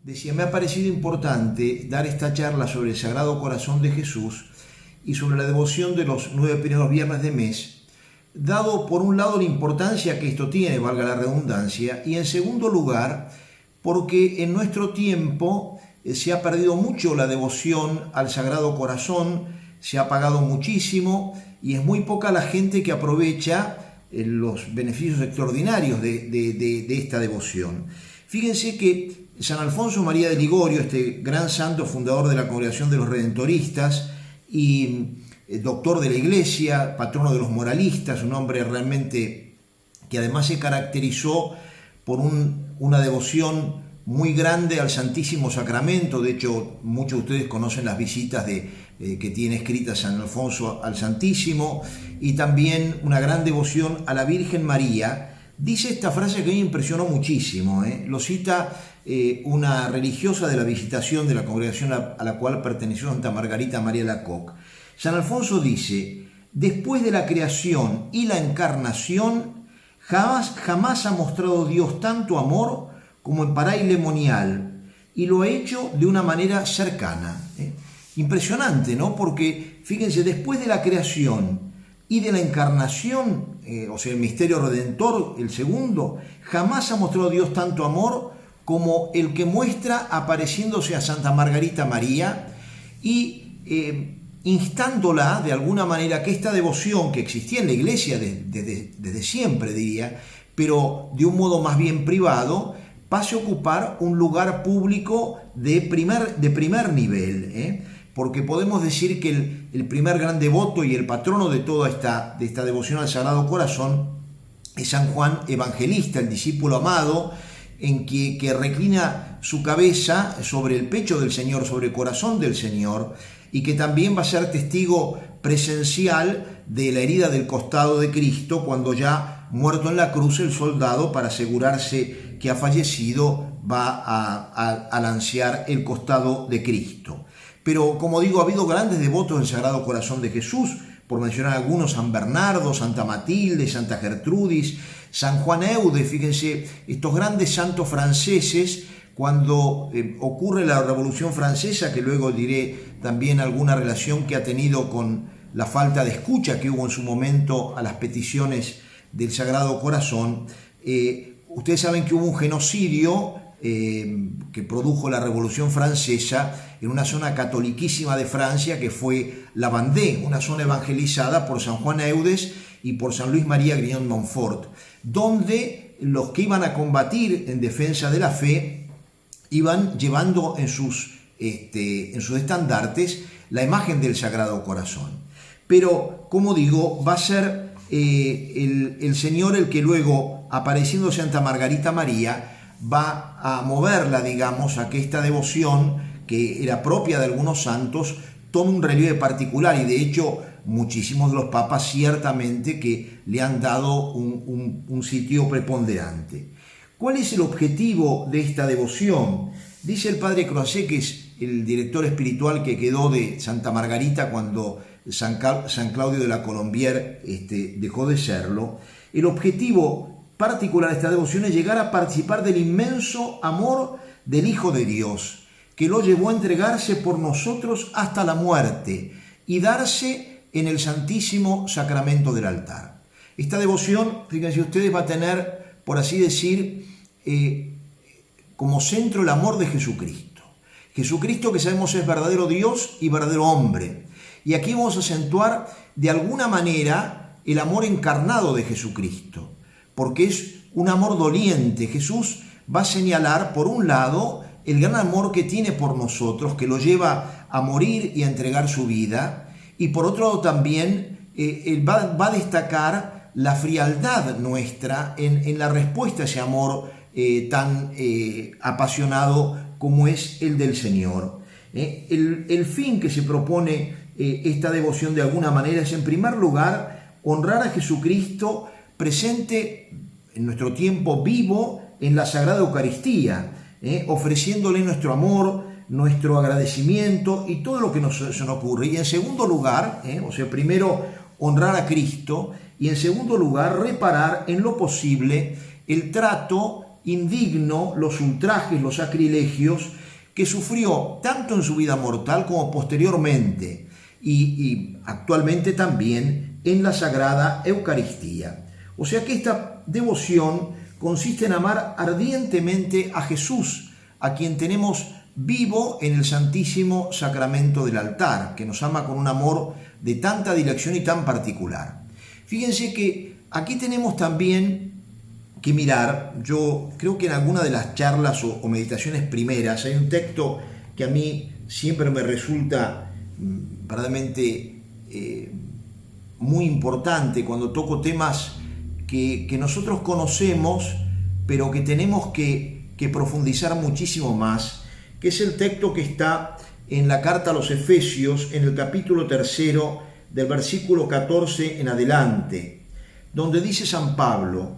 decía, me ha parecido importante dar esta charla sobre el Sagrado Corazón de Jesús y sobre la devoción de los 9 primeros viernes de mes, dado por un lado la importancia que esto tiene, valga la redundancia, y en segundo lugar, porque en nuestro tiempo se ha perdido mucho la devoción al Sagrado Corazón, se ha apagado muchísimo y es muy poca la gente que aprovecha los beneficios extraordinarios de esta devoción. Fíjense que San Alfonso María de Ligorio, este gran santo fundador de la Congregación de los Redentoristas y doctor de la Iglesia, patrono de los moralistas, un hombre realmente que además se caracterizó por una devoción muy grande al Santísimo Sacramento. De hecho, muchos de ustedes conocen las visitas que tiene escritas San Alfonso al Santísimo, y también una gran devoción a la Virgen María. Dice esta frase que a mí me impresionó muchísimo, lo cita una religiosa de la Visitación de la congregación a la cual perteneció Santa Margarita María Alacoque. San Alfonso dice: después de la creación y la encarnación, jamás ha mostrado Dios tanto amor como en Paraíso Monial, y lo ha hecho de una manera cercana. Impresionante, ¿no? Porque, fíjense, después de la creación y de la encarnación, o sea, el misterio redentor, el segundo, jamás ha mostrado Dios tanto amor como el que muestra apareciéndose a Santa Margarita María y instándola de alguna manera que esta devoción que existía en la Iglesia desde siempre, diría, pero de un modo más bien privado, pase a ocupar un lugar público de primer nivel, porque podemos decir que el primer gran devoto y el patrono de toda esta devoción al Sagrado Corazón es San Juan Evangelista, el discípulo amado, en que reclina su cabeza sobre el pecho del Señor, sobre el corazón del Señor, y que también va a ser testigo presencial de la herida del costado de Cristo, cuando ya muerto en la cruz el soldado, para asegurarse que ha fallecido, va a lancear el costado de Cristo. Pero, como digo, ha habido grandes devotos del Sagrado Corazón de Jesús, por mencionar algunos: San Bernardo, Santa Matilde, Santa Gertrudis, San Juan Eudes. Fíjense, estos grandes santos franceses, cuando ocurre la Revolución Francesa, que luego diré también alguna relación que ha tenido con la falta de escucha que hubo en su momento a las peticiones del Sagrado Corazón, ustedes saben que hubo un genocidio que produjo la Revolución Francesa en una zona catoliquísima de Francia, que fue la Vendée, una zona evangelizada por San Juan Eudes y por San Luis María Grignon Montfort, donde los que iban a combatir en defensa de la fe iban llevando en sus estandartes la imagen del Sagrado Corazón. Pero, como digo, va a ser el Señor el que luego, apareciendo Santa Margarita María, va a moverla, digamos, a que esta devoción, que era propia de algunos santos, tome un relieve particular, y de hecho muchísimos de los papas ciertamente que le han dado un sitio preponderante. ¿Cuál es el objetivo de esta devoción? Dice el padre Croisset, que es el director espiritual que quedó de Santa Margarita cuando San Claudio de la Colombière dejó de serlo. El objetivo particular de esta devoción es llegar a participar del inmenso amor del Hijo de Dios, que lo llevó a entregarse por nosotros hasta la muerte y darse en el Santísimo Sacramento del altar. Esta devoción, fíjense ustedes, va a tener, por así decir, como centro el amor de Jesucristo. Jesucristo, que sabemos es verdadero Dios y verdadero hombre. Y aquí vamos a acentuar de alguna manera el amor encarnado de Jesucristo, porque es un amor doliente. Jesús va a señalar, por un lado, el gran amor que tiene por nosotros, que lo lleva a morir y a entregar su vida, y por otro lado también él va a destacar la frialdad nuestra en la respuesta a ese amor tan apasionado como es el del Señor. El fin que se propone esta devoción de alguna manera es, en primer lugar, honrar a Jesucristo presente en nuestro tiempo vivo en la Sagrada Eucaristía, ofreciéndole nuestro amor, nuestro agradecimiento y todo lo que se nos ocurre. Y en segundo lugar, primero honrar a Cristo, y en segundo lugar reparar en lo posible el trato indigno los ultrajes, los sacrilegios que sufrió tanto en su vida mortal como posteriormente y actualmente también en la Sagrada Eucaristía. O sea que esta devoción consiste en amar ardientemente a Jesús, a quien tenemos vivo en el Santísimo Sacramento del altar, que nos ama con un amor de tanta dilección y tan particular. Fíjense que aquí tenemos también que mirar, yo creo que en alguna de las charlas o meditaciones primeras hay un texto que a mí siempre me resulta verdaderamente muy importante cuando toco temas que nosotros conocemos, pero que tenemos que profundizar muchísimo más, que es el texto que está en la carta a los Efesios, en el capítulo 3, del versículo 14 en adelante, donde dice San Pablo: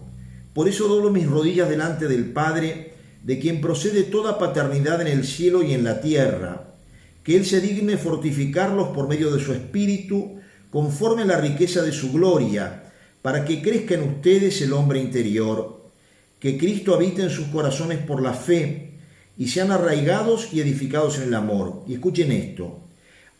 por eso doblo mis rodillas delante del Padre, de quien procede toda paternidad en el cielo y en la tierra, que Él se digne fortificarlos por medio de su Espíritu, conforme a la riqueza de su gloria, para que crezca en ustedes el hombre interior, que Cristo habite en sus corazones por la fe, y sean arraigados y edificados en el amor. Y escuchen esto: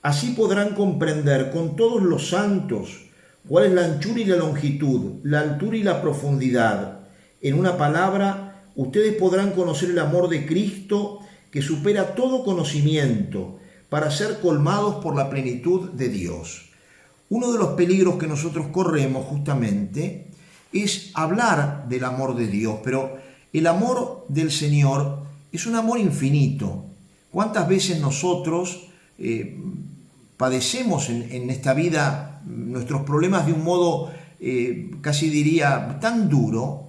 así podrán comprender con todos los santos cuál es la anchura y la longitud, la altura y la profundidad. En una palabra, ustedes podrán conocer el amor de Cristo, que supera todo conocimiento, para ser colmados por la plenitud de Dios. Uno de los peligros que nosotros corremos justamente es hablar del amor de Dios, pero el amor del Señor es un amor infinito. ¿Cuántas veces nosotros padecemos en esta vida nuestros problemas de un modo, casi diría, tan duro,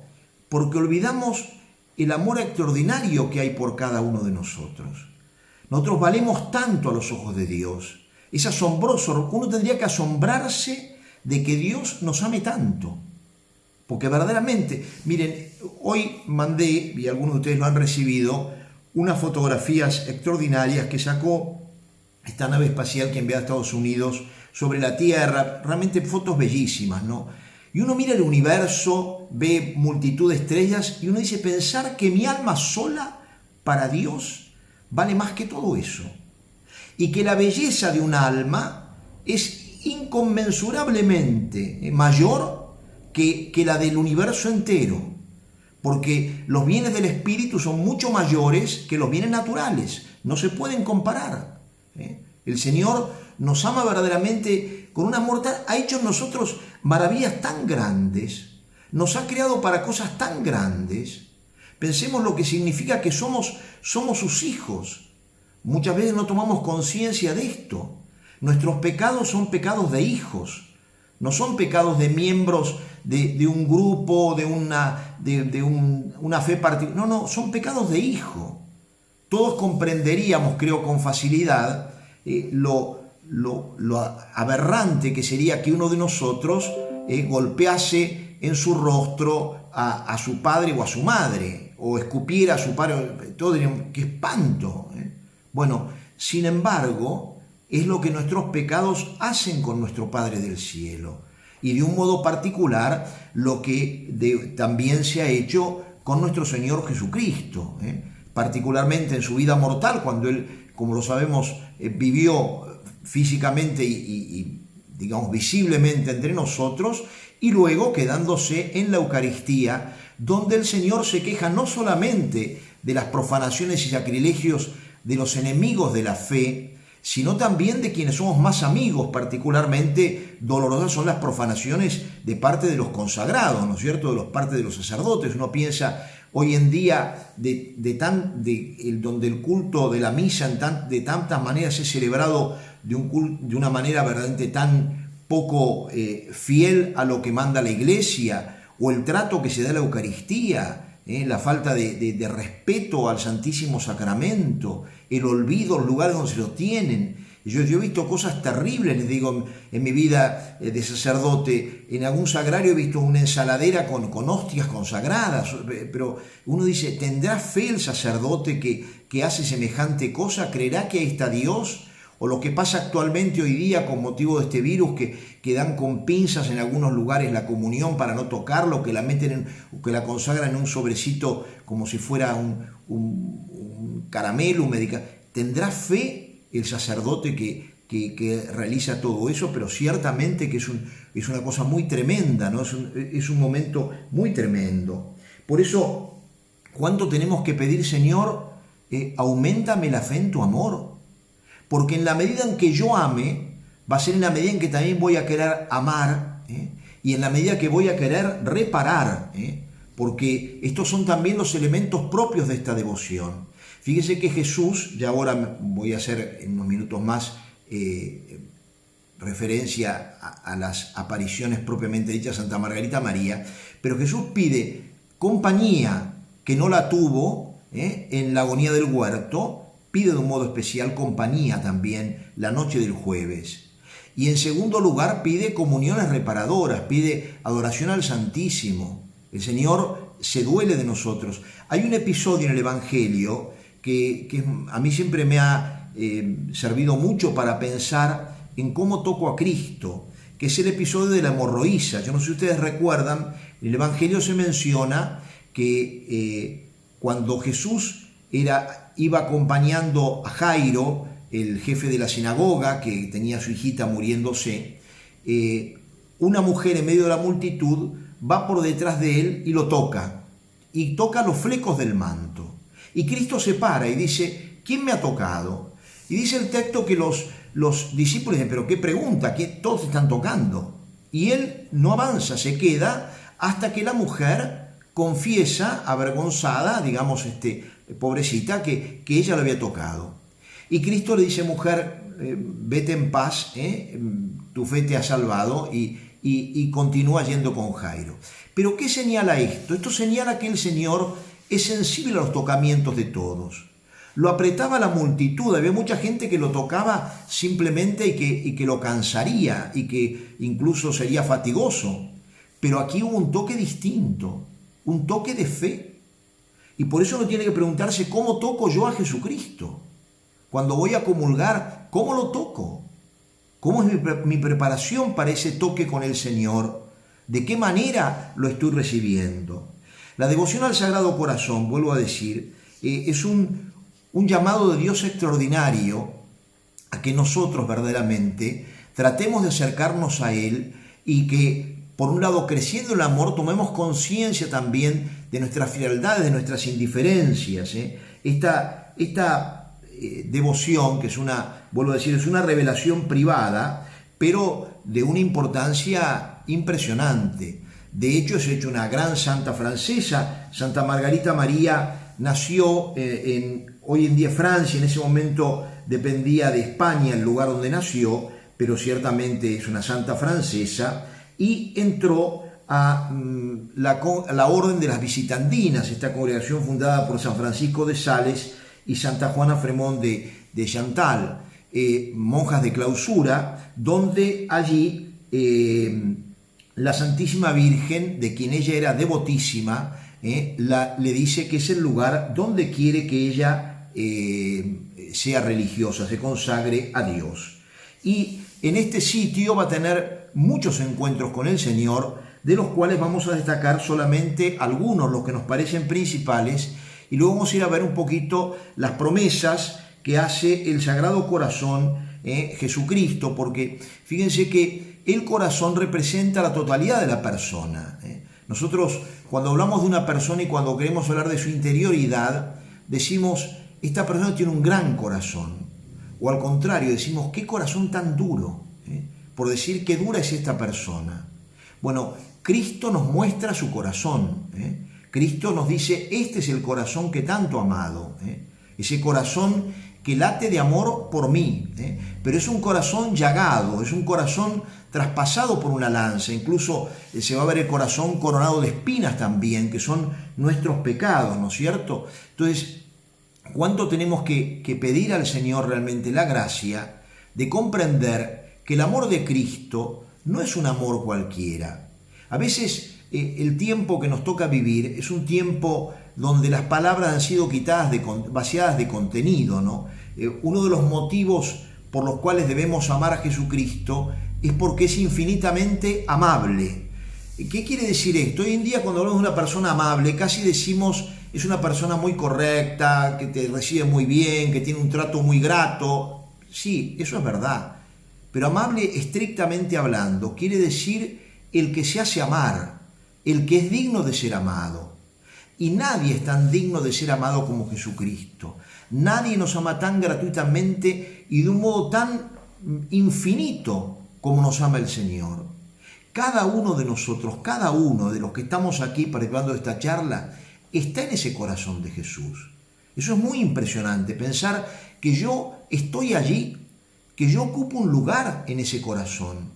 porque olvidamos el amor extraordinario que hay por cada uno de nosotros? Nosotros valemos tanto a los ojos de Dios. Es asombroso, uno tendría que asombrarse de que Dios nos ame tanto. Porque verdaderamente, miren, hoy mandé, y algunos de ustedes lo han recibido, unas fotografías extraordinarias que sacó esta nave espacial que envía a Estados Unidos sobre la Tierra, realmente fotos bellísimas, ¿no? Y uno mira el universo, ve multitud de estrellas y uno dice: pensar que mi alma sola para Dios vale más que todo eso. Y que la belleza de un alma es inconmensurablemente mayor que la del universo entero. Porque los bienes del espíritu son mucho mayores que los bienes naturales. No se pueden comparar. El Señor nos ama verdaderamente con un amor tan, ha hecho en nosotros maravillas tan grandes, nos ha creado para cosas tan grandes. Pensemos lo que significa que somos sus hijos. Muchas veces no tomamos conciencia de esto. Nuestros pecados son pecados de hijos, no son pecados de miembros de un grupo, de una fe particular. No, son pecados de hijo. Todos comprenderíamos, creo, con facilidad lo aberrante que sería que uno de nosotros golpease en su rostro a su padre o a su madre, o escupiera a su padre. Todos dirían: ¡qué espanto! Bueno, sin embargo, es lo que nuestros pecados hacen con nuestro Padre del Cielo. Y de un modo particular, lo que también se ha hecho con nuestro Señor Jesucristo, particularmente en su vida mortal, cuando Él, como lo sabemos, vivió físicamente y digamos visiblemente entre nosotros, y luego quedándose en la Eucaristía, donde el Señor se queja no solamente de las profanaciones y sacrilegios de los enemigos de la fe, sino también de quienes somos más amigos. Particularmente dolorosas son las profanaciones de parte de los consagrados, ¿no es cierto?, de parte de los sacerdotes. Uno piensa hoy en día donde el culto de la misa de tantas maneras es celebrado de una manera verdaderamente tan poco fiel a lo que manda la Iglesia, o el trato que se da a la Eucaristía, la falta de respeto al Santísimo Sacramento, el olvido, los lugares donde se lo tienen. Yo he visto cosas terribles, les digo, en mi vida de sacerdote. En algún sagrario he visto una ensaladera con hostias consagradas, pero uno dice: ¿tendrá fe el sacerdote que hace semejante cosa? ¿Creerá que ahí está Dios? o lo que pasa actualmente hoy día con motivo de este virus, que dan con pinzas en algunos lugares la comunión para no tocarlo, que la meten que la consagran en un sobrecito como si fuera un caramelo, un medicamento. ¿Tendrá fe el sacerdote que realiza todo eso? Pero ciertamente que es una cosa muy tremenda, ¿no? Es un momento muy tremendo. Por eso, ¿cuánto tenemos que pedir, Señor? Auméntame la fe en tu amor. Porque en la medida en que yo ame, va a ser en la medida en que también voy a querer amar, y en la medida que voy a querer reparar, porque estos son también los elementos propios de esta devoción. Fíjese que Jesús, ya ahora voy a hacer en unos minutos más referencia a las apariciones propiamente dichas de Santa Margarita María, pero Jesús pide compañía que no la tuvo en la agonía del huerto, pide de un modo especial compañía también la noche del jueves. Y en segundo lugar pide comuniones reparadoras, pide adoración al Santísimo. El Señor se duele de nosotros. Hay un episodio en el Evangelio que a mí siempre me ha servido mucho para pensar en cómo toco a Cristo, que es el episodio de la hemorroísa. Yo no sé si ustedes recuerdan, en el Evangelio se menciona que cuando Jesús iba acompañando a Jairo, el jefe de la sinagoga, que tenía a su hijita muriéndose, una mujer en medio de la multitud va por detrás de él y lo toca, y toca los flecos del manto. Y Cristo se para y dice, ¿quién me ha tocado? Y dice el texto que los discípulos dicen, ¿pero qué pregunta? ¿Qué todos están tocando? Y él no avanza, se queda hasta que la mujer confiesa, avergonzada, digamos, pobrecita, que ella lo había tocado. Y Cristo le dice, mujer, vete en paz, tu fe te ha salvado, y continúa yendo con Jairo. Pero ¿qué señala esto? Esto señala que el Señor es sensible a los tocamientos de todos. Lo apretaba la multitud, había mucha gente que lo tocaba simplemente y que lo cansaría y que incluso sería fatigoso. Pero aquí hubo un toque distinto, un toque de fe. Y por eso uno tiene que preguntarse, ¿cómo toco yo a Jesucristo? Cuando voy a comulgar, ¿cómo lo toco? ¿Cómo es mi preparación para ese toque con el Señor? ¿De qué manera lo estoy recibiendo? La devoción al Sagrado Corazón, vuelvo a decir, es un llamado de Dios extraordinario a que nosotros verdaderamente tratemos de acercarnos a Él y que, por un lado, creciendo el amor, tomemos conciencia también de nuestras frialdades, de nuestras indiferencias. Esta devoción, que vuelvo a decir, es una revelación privada, pero de una importancia impresionante. De hecho, es hecho una gran santa francesa. Santa Margarita María nació hoy en día Francia, en ese momento dependía de España el lugar donde nació, pero ciertamente es una santa francesa, y entró a la Orden de las Visitandinas, esta congregación fundada por San Francisco de Sales y Santa Juana Fremont de Chantal, monjas de clausura, donde allí la Santísima Virgen, de quien ella era devotísima, le dice que es el lugar donde quiere que ella sea religiosa, se consagre a Dios. Y en este sitio va a tener muchos encuentros con el Señor, de los cuales vamos a destacar solamente algunos, los que nos parecen principales, y luego vamos a ir a ver un poquito las promesas que hace el Sagrado Corazón, Jesucristo, porque fíjense que el corazón representa la totalidad de la persona. Nosotros, cuando hablamos de una persona y cuando queremos hablar de su interioridad, decimos, esta persona tiene un gran corazón. O al contrario, decimos, qué corazón tan duro, por decir qué dura es esta persona. Bueno, Cristo nos muestra su corazón. Cristo nos dice, este es el corazón que tanto he amado. Ese corazón que late de amor por mí. Pero es un corazón llagado, es un corazón traspasado por una lanza. Incluso se va a ver el corazón coronado de espinas también, que son nuestros pecados, ¿no es cierto? Entonces, ¿cuánto tenemos que pedir al Señor realmente la gracia de comprender que el amor de Cristo no es un amor cualquiera? A veces el tiempo que nos toca vivir es un tiempo donde las palabras han sido vaciadas de contenido, ¿no? Uno de los motivos por los cuales debemos amar a Jesucristo es porque es infinitamente amable. ¿Qué quiere decir esto? Hoy en día cuando hablamos de una persona amable, casi decimos es una persona muy correcta, que te recibe muy bien, que tiene un trato muy grato. Sí, eso es verdad. Pero amable, estrictamente hablando, quiere decir el que se hace amar, el que es digno de ser amado. Y nadie es tan digno de ser amado como Jesucristo. Nadie nos ama tan gratuitamente y de un modo tan infinito como nos ama el Señor. Cada uno de nosotros, cada uno de los que estamos aquí participando de esta charla, está en ese corazón de Jesús. Eso es muy impresionante, pensar que yo estoy allí, que yo ocupo un lugar en ese corazón.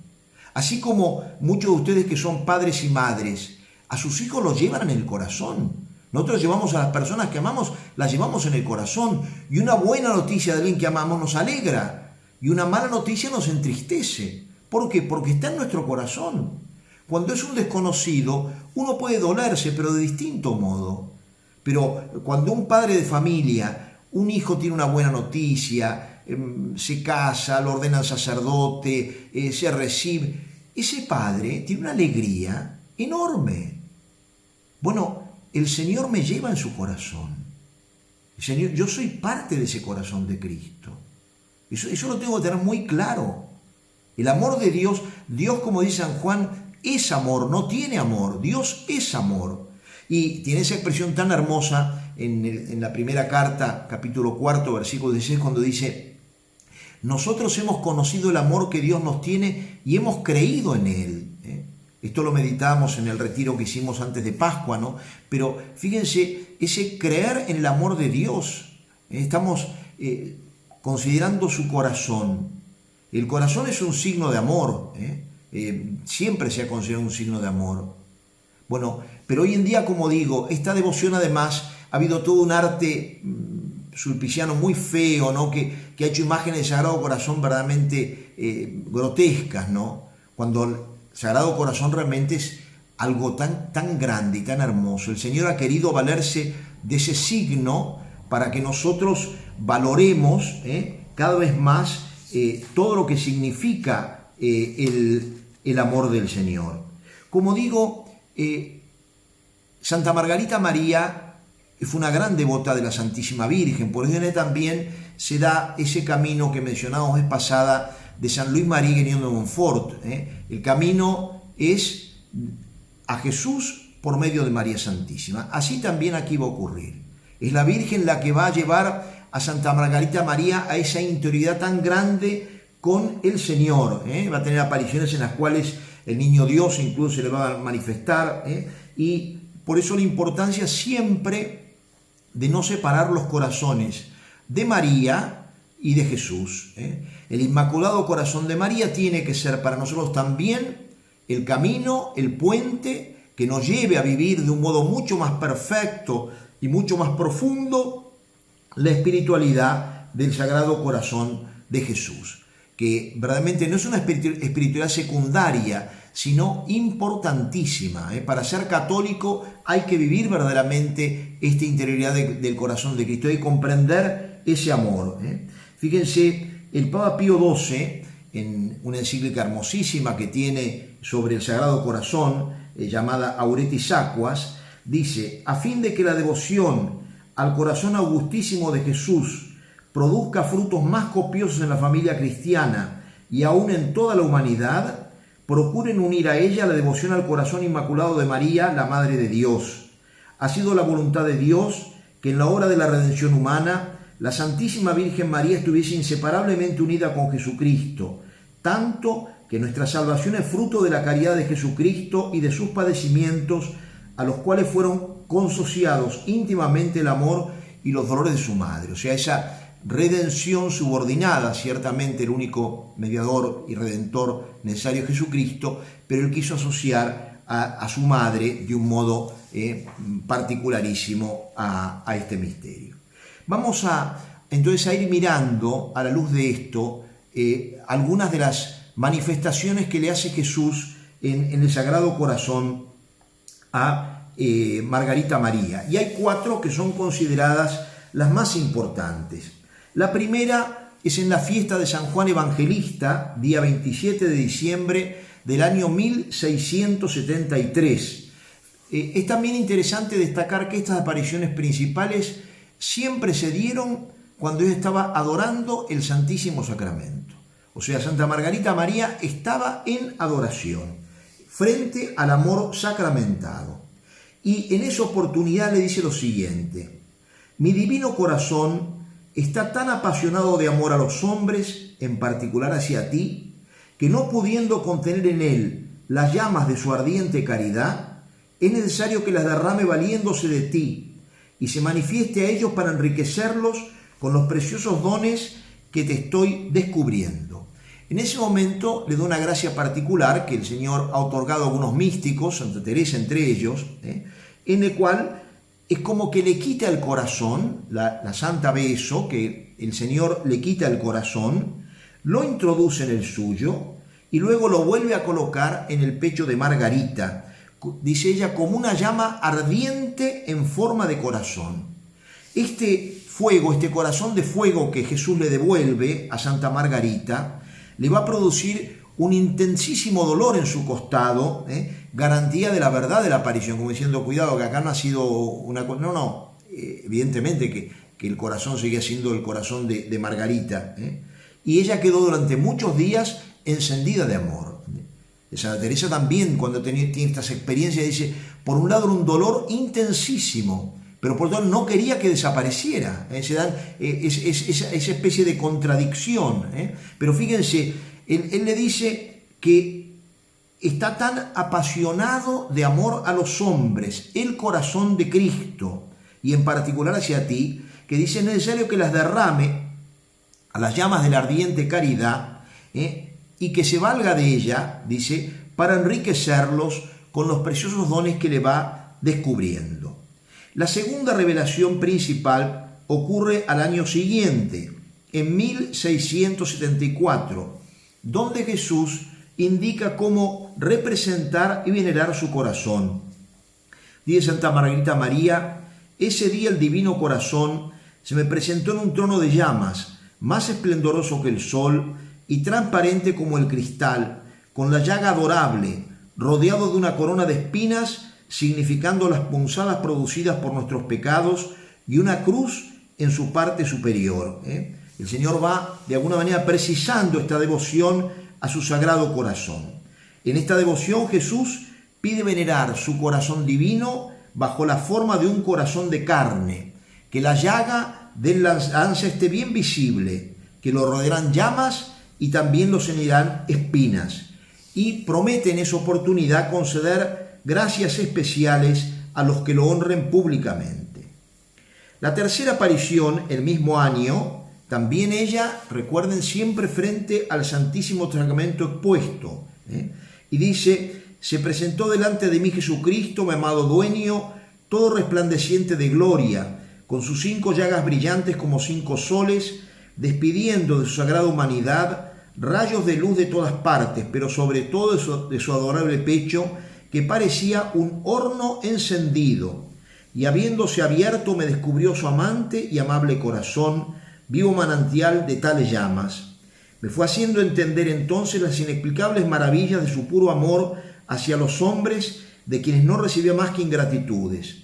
Así como muchos de ustedes que son padres y madres, a sus hijos los llevan en el corazón. Nosotros llevamos a las personas que amamos, las llevamos en el corazón. Y una buena noticia de alguien que amamos nos alegra. Y una mala noticia nos entristece. ¿Por qué? Porque está en nuestro corazón. Cuando es un desconocido, uno puede dolerse, pero de distinto modo. Pero cuando un padre de familia, un hijo tiene una buena noticia, se casa, lo ordena al sacerdote, se recibe, ese padre tiene una alegría enorme. Bueno, el Señor me lleva en su corazón. El Señor, yo soy parte de ese corazón de Cristo. Eso lo tengo que tener muy claro. El amor de Dios, como dice San Juan, es amor, no tiene amor. Dios es amor. Y tiene esa expresión tan hermosa en la primera carta, capítulo 4, versículo 16, cuando dice: nosotros hemos conocido el amor que Dios nos tiene y hemos creído en Él. Esto lo meditábamos en el retiro que hicimos antes de Pascua, ¿no? Pero fíjense, ese creer en el amor de Dios. Estamos considerando su corazón. El corazón es un signo de amor. Siempre se ha considerado un signo de amor. Bueno, pero hoy en día, como digo, esta devoción además ha habido todo un arte sulpiciano muy feo, ¿no? Que ha hecho imágenes del Sagrado Corazón verdaderamente grotescas, ¿no? Cuando el Sagrado Corazón realmente es algo tan grande y tan hermoso. El Señor ha querido valerse de ese signo para que nosotros valoremos cada vez más todo lo que significa el amor del Señor. Como digo, Santa Margarita María fue una gran devota de la Santísima Virgen. Por eso también se da ese camino que mencionábamos vez pasada de San Luis María Guignon de Montfort. El camino es a Jesús por medio de María Santísima. Así también aquí va a ocurrir. Es la Virgen la que va a llevar a Santa Margarita María a esa interioridad tan grande con el Señor. Va a tener apariciones en las cuales el niño Dios incluso se le va a manifestar. Y por eso la importancia siempre de no separar los corazones de María y de Jesús. El Inmaculado Corazón de María tiene que ser para nosotros también el camino, el puente que nos lleve a vivir de un modo mucho más perfecto y mucho más profundo la espiritualidad del Sagrado Corazón de Jesús, que verdaderamente no es una espiritualidad secundaria, sino importantísima. Para ser católico hay que vivir verdaderamente esta interioridad del corazón de Cristo y comprender ese amor. Fíjense, el Papa Pío XII, en una encíclica hermosísima que tiene sobre el Sagrado Corazón, llamada Auretis Aquas, dice: a fin de que la devoción al corazón augustísimo de Jesús produzca frutos más copiosos en la familia cristiana y aún en toda la humanidad, procuren unir a ella la devoción al corazón inmaculado de María, la Madre de Dios. Ha sido la voluntad de Dios que en la hora de la redención humana la Santísima Virgen María estuviese inseparablemente unida con Jesucristo, tanto que nuestra salvación es fruto de la caridad de Jesucristo y de sus padecimientos, a los cuales fueron consociados íntimamente el amor y los dolores de su madre. O sea, esa redención subordinada, ciertamente el único mediador y redentor necesario es Jesucristo, pero él quiso asociar a su madre de un modo particularísimo a este misterio. Vamos entonces a ir mirando a la luz de esto algunas de las manifestaciones que le hace Jesús en el Sagrado Corazón a Margarita María. Y hay 4 que son consideradas las más importantes. La primera es en la fiesta de San Juan Evangelista, día 27 de diciembre del año 1673. Es también interesante destacar que estas apariciones principales siempre se dieron cuando ella estaba adorando el Santísimo Sacramento. O sea, Santa Margarita María estaba en adoración, frente al amor sacramentado. Y en esa oportunidad le dice lo siguiente: mi divino corazón está tan apasionado de amor a los hombres, en particular hacia ti, que no pudiendo contener en él las llamas de su ardiente caridad, es necesario que las derrame valiéndose de ti y se manifieste a ellos para enriquecerlos con los preciosos dones que te estoy descubriendo. En ese momento le da una gracia particular que el Señor ha otorgado a algunos místicos, Santa Teresa entre ellos, en el cual es como que le quita el corazón, la santa ve eso, que el Señor le quita el corazón, lo introduce en el suyo y luego lo vuelve a colocar en el pecho de Margarita, dice ella, como una llama ardiente en forma de corazón. Este fuego, este corazón de fuego que Jesús le devuelve a Santa Margarita, le va a producir un intensísimo dolor en su costado, garantía de la verdad de la aparición, como diciendo, cuidado, que acá no ha sido una cosa, no, evidentemente que el corazón seguía siendo el corazón de Margarita, y ella quedó durante muchos días encendida de amor. Santa Teresa también, cuando tiene estas experiencias, dice, por un lado era un dolor intensísimo, pero por otro lado no quería que desapareciera, se dan esa especie de contradicción, pero fíjense, él le dice que está tan apasionado de amor a los hombres, el corazón de Cristo, y en particular hacia ti, que dice es necesario que las derrame a las llamas de la ardiente caridad, y que se valga de ella, dice, para enriquecerlos con los preciosos dones que le va descubriendo. La segunda revelación principal ocurre al año siguiente, en 1674, donde Jesús indica cómo representar y venerar su corazón. Dice Santa Margarita María, ese día el divino corazón se me presentó en un trono de llamas, más esplendoroso que el sol y transparente como el cristal, con la llaga adorable, rodeado de una corona de espinas, significando las punzadas producidas por nuestros pecados, y una cruz en su parte superior. El Señor va de alguna manera precisando esta devoción a su sagrado corazón. En esta devoción Jesús pide venerar su corazón divino bajo la forma de un corazón de carne, que la llaga de la lanza esté bien visible, que lo rodearán llamas y también lo ceñirán espinas, y promete en esa oportunidad conceder gracias especiales a los que lo honren públicamente. La tercera aparición, el mismo año, también ella, recuerden, siempre frente al Santísimo Sacramento expuesto, y dice, se presentó delante de mí Jesucristo, mi amado dueño, todo resplandeciente de gloria, con sus 5 llagas brillantes como 5 soles, despidiendo de su sagrada humanidad rayos de luz de todas partes, pero sobre todo de su adorable pecho, que parecía un horno encendido, y habiéndose abierto me descubrió su amante y amable corazón, vivo manantial de tales llamas. Me fue haciendo entender entonces las inexplicables maravillas de su puro amor hacia los hombres, de quienes no recibía más que ingratitudes.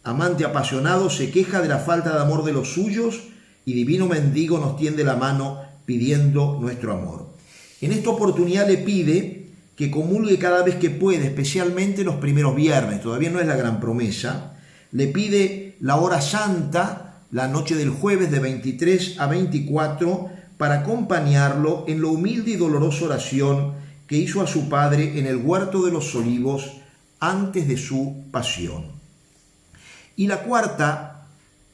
Amante apasionado se queja de la falta de amor de los suyos, y divino mendigo nos tiende la mano pidiendo nuestro amor. En esta oportunidad le pide que comulgue cada vez que puede, especialmente los primeros viernes, todavía no es la gran promesa. Le pide la hora santa, la noche del jueves de 23 a 24, para acompañarlo en la humilde y dolorosa oración que hizo a su Padre en el huerto de los Olivos antes de su pasión. Y la cuarta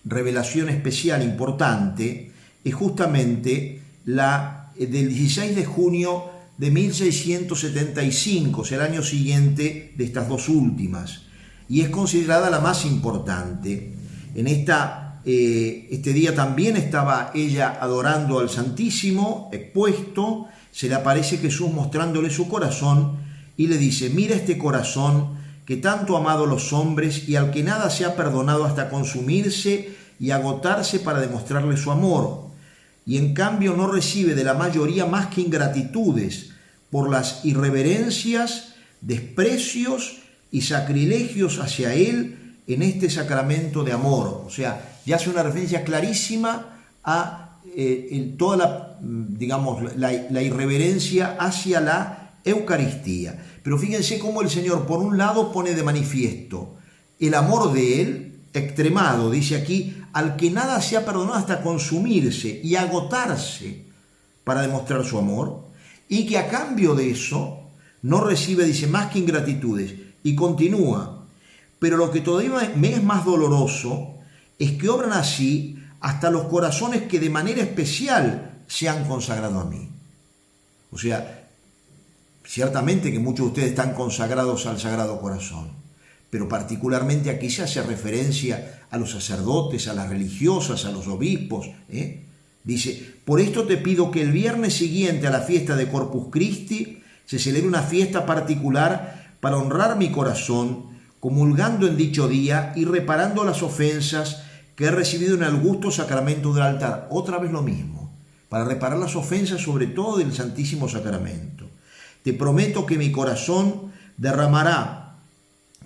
revelación especial importante es justamente la del 16 de junio de 1675, o sea, el año siguiente de estas dos últimas, y es considerada la más importante. En este día también estaba ella adorando al Santísimo, expuesto, se le aparece Jesús mostrándole su corazón y le dice, mira este corazón que tanto ha amado a los hombres y al que nada se ha perdonado hasta consumirse y agotarse para demostrarle su amor. y en cambio no recibe de la mayoría más que ingratitudes por las irreverencias, desprecios y sacrilegios hacia Él en este sacramento de amor. O sea, ya hace una referencia clarísima a toda la irreverencia hacia la Eucaristía. Pero fíjense cómo el Señor, por un lado, pone de manifiesto el amor de Él, extremado, dice aquí, al que nada se ha perdonado hasta consumirse y agotarse para demostrar su amor, y que a cambio de eso no recibe, dice, más que ingratitudes. Y continúa, pero lo que todavía me es más doloroso es que obran así hasta los corazones que de manera especial se han consagrado a mí. O sea, ciertamente que muchos de ustedes están consagrados al Sagrado Corazón, pero particularmente aquí se hace referencia a los sacerdotes, a las religiosas, a los obispos. Dice, por esto te pido que el viernes siguiente a la fiesta de Corpus Christi se celebre una fiesta particular para honrar mi corazón, comulgando en dicho día y reparando las ofensas que he recibido en el augusto sacramento del altar. Otra vez lo mismo, para reparar las ofensas sobre todo del Santísimo Sacramento. Te prometo que mi corazón derramará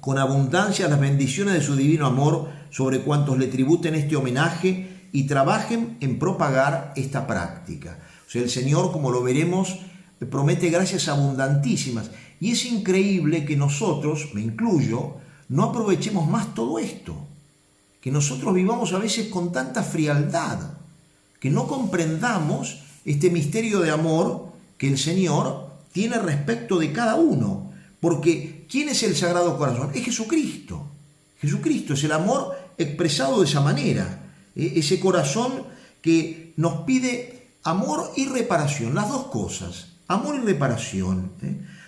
con abundancia las bendiciones de su divino amor sobre cuantos le tributen este homenaje y trabajen en propagar esta práctica. O sea, el Señor, como lo veremos, promete gracias abundantísimas. Y es increíble que nosotros, me incluyo, no aprovechemos más todo esto. Que nosotros vivamos a veces con tanta frialdad, que no comprendamos este misterio de amor que el Señor tiene respecto de cada uno. Porque, ¿quién es el Sagrado Corazón? Es Jesucristo. Jesucristo es el amor expresado de esa manera. Ese corazón que nos pide amor y reparación, las dos cosas, amor y reparación.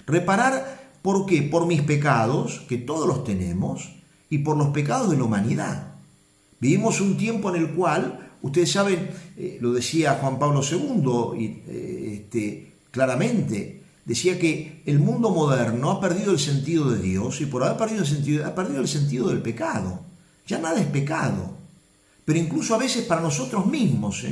Reparar, ¿por qué? Por mis pecados, que todos los tenemos, y por los pecados de la humanidad. Vivimos un tiempo en el cual, ustedes saben, lo decía Juan Pablo II, claramente, decía que el mundo moderno ha perdido el sentido de Dios y por haber perdido el sentido, ha perdido el sentido del pecado. Ya nada es pecado. Pero incluso a veces para nosotros mismos,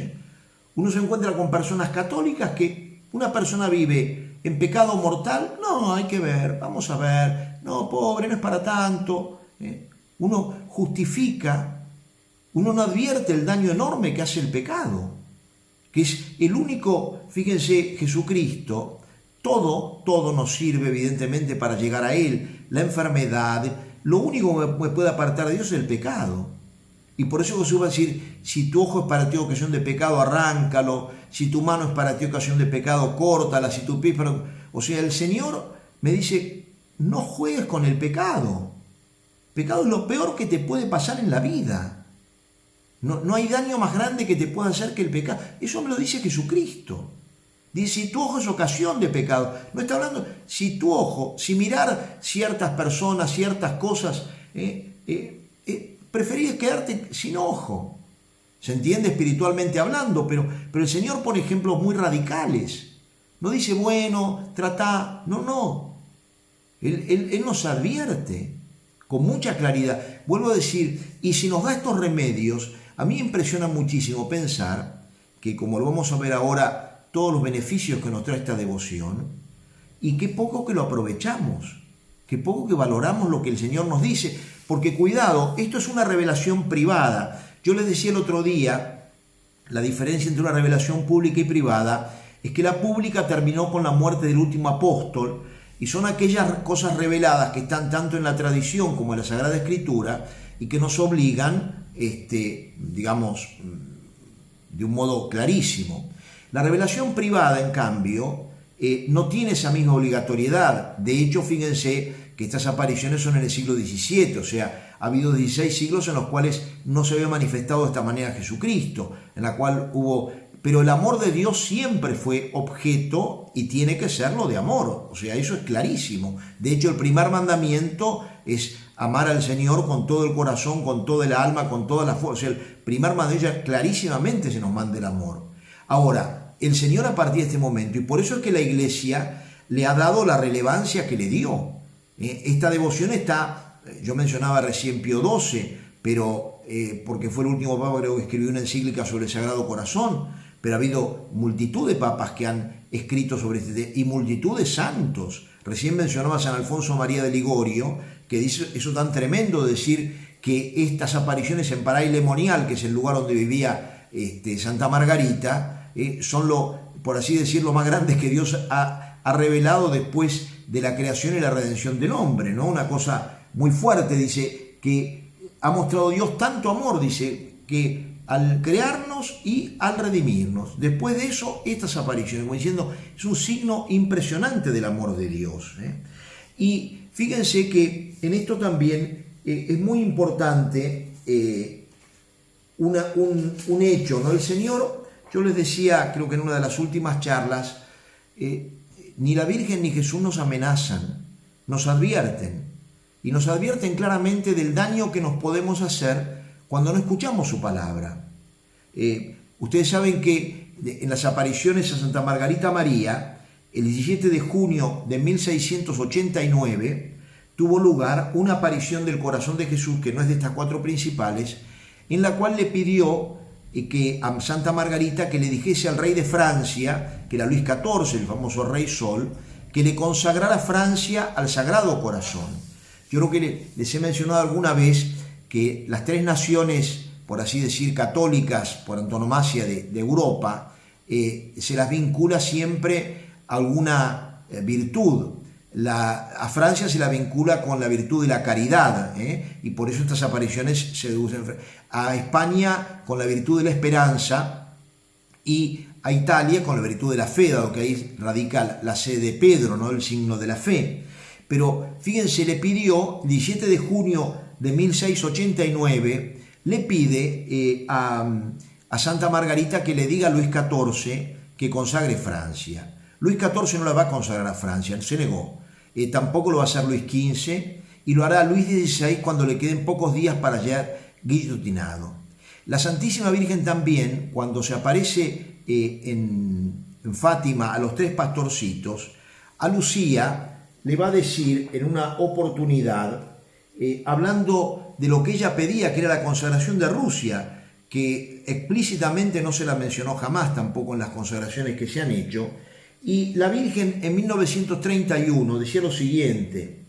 uno se encuentra con personas católicas que una persona vive en pecado mortal. No, hay que ver, vamos a ver. No, pobre, no es para tanto. Uno justifica, uno no advierte el daño enorme que hace el pecado. Que es el único, fíjense, Jesucristo. Todo nos sirve evidentemente para llegar a Él. La enfermedad, lo único que me puede apartar de Dios es el pecado. Y por eso Jesús va a decir, si tu ojo es para ti ocasión de pecado, arráncalo. Si tu mano es para ti ocasión de pecado, córtala. Si tu pie es para... O sea, el Señor me dice, no juegues con el pecado. Pecado es lo peor que te puede pasar en la vida. No hay daño más grande que te pueda hacer que el pecado. Eso me lo dice Jesucristo. Dice, si tu ojo es ocasión de pecado. No está hablando, si tu ojo, si mirar ciertas personas, ciertas cosas, preferís quedarte sin ojo. Se entiende espiritualmente hablando, pero el Señor pone ejemplos muy radicales. No dice, bueno, trata, no. Él nos advierte con mucha claridad. Vuelvo a decir, y si nos da estos remedios, a mí me impresiona muchísimo pensar que, como lo vamos a ver ahora, todos los beneficios que nos trae esta devoción, y qué poco que lo aprovechamos, qué poco que valoramos lo que el Señor nos dice, porque cuidado, esto es una revelación privada. Yo les decía el otro día, la diferencia entre una revelación pública y privada es que la pública terminó con la muerte del último apóstol, y son aquellas cosas reveladas que están tanto en la tradición como en la Sagrada Escritura, y que nos obligan, digamos, de un modo clarísimo. La revelación privada, en cambio, no tiene esa misma obligatoriedad. De hecho, fíjense que estas apariciones son en el siglo XVII, o sea, ha habido 16 siglos en los cuales no se había manifestado de esta manera Jesucristo, en la cual hubo... Pero el amor de Dios siempre fue objeto y tiene que serlo de amor, o sea, eso es clarísimo. De hecho, el primer mandamiento es amar al Señor con todo el corazón, con toda el alma, con toda la fuerza. O sea, el primer mandamiento clarísimamente se nos manda el amor. Ahora, el Señor a partir de este momento, y por eso es que la Iglesia le ha dado la relevancia que le dio. Esta devoción está, yo mencionaba recién Pío XII, pero porque fue el último papa, creo, que escribió una encíclica sobre el Sagrado Corazón, pero ha habido multitud de papas que han escrito sobre este tema y multitud de santos. Recién mencionaba a San Alfonso María de Ligorio, que dice eso tan tremendo de decir que estas apariciones en Paray-le-Monial, que es el lugar donde vivía Santa Margarita, son por así decirlo, más grandes que Dios ha revelado después de la creación y la redención del hombre, ¿no? Una cosa muy fuerte, dice, que ha mostrado Dios tanto amor, dice, que al crearnos y al redimirnos. Después de eso, estas apariciones, como diciendo, es un signo impresionante del amor de Dios. Y fíjense que en esto también es muy importante un hecho, ¿no? El Señor, yo les decía, creo que en una de las últimas charlas, ni la Virgen ni Jesús nos amenazan, nos advierten. Y nos advierten claramente del daño que nos podemos hacer cuando no escuchamos su palabra. Ustedes saben que en las apariciones a Santa Margarita María, el 17 de junio de 1689, tuvo lugar una aparición del corazón de Jesús, que no es de estas cuatro principales, en la cual le pidió que a Santa Margarita que le dijese al rey de Francia, que era Luis XIV, el famoso rey Sol, que le consagrara Francia al Sagrado Corazón. Yo creo que les he mencionado alguna vez que las tres naciones, por así decir, católicas por antonomasia de Europa, se las vincula siempre a alguna virtud. A Francia se la vincula con la virtud de la caridad, y por eso estas apariciones se deducen. A España con la virtud de la esperanza y a Italia con la virtud de la fe, dado que ahí radica la sede de Pedro, ¿no? El signo de la fe. Pero fíjense, le pidió, el 17 de junio de 1689, le pide a Santa Margarita que le diga a Luis XIV que consagre Francia. Luis XIV no la va a consagrar a Francia, se negó. Tampoco lo va a hacer Luis XV y lo hará Luis XVI cuando le queden pocos días para ser guillotinado. La Santísima Virgen también, cuando se aparece en Fátima a los tres pastorcitos, a Lucía le va a decir en una oportunidad, hablando de lo que ella pedía, que era la consagración de Rusia, que explícitamente no se la mencionó jamás tampoco en las consagraciones que se han hecho, y la Virgen en 1931 decía lo siguiente: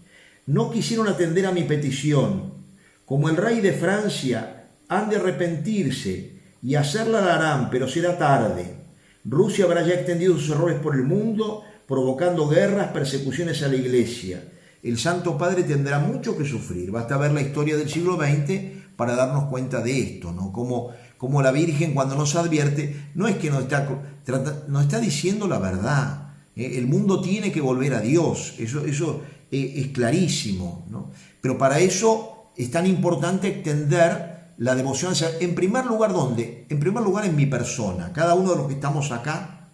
no quisieron atender a mi petición, como el rey de Francia han de arrepentirse y hacerla la harán, pero será tarde. Rusia habrá ya extendido sus errores por el mundo, provocando guerras, persecuciones a la Iglesia. El Santo Padre tendrá mucho que sufrir. Basta ver la historia del siglo XX para darnos cuenta de esto, ¿no? Como la Virgen, cuando nos advierte, no es que nos está diciendo la verdad. El mundo tiene que volver a Dios. Eso es clarísimo, ¿no? Pero para eso es tan importante extender la devoción. En primer lugar, ¿dónde? En primer lugar, en mi persona. Cada uno de los que estamos acá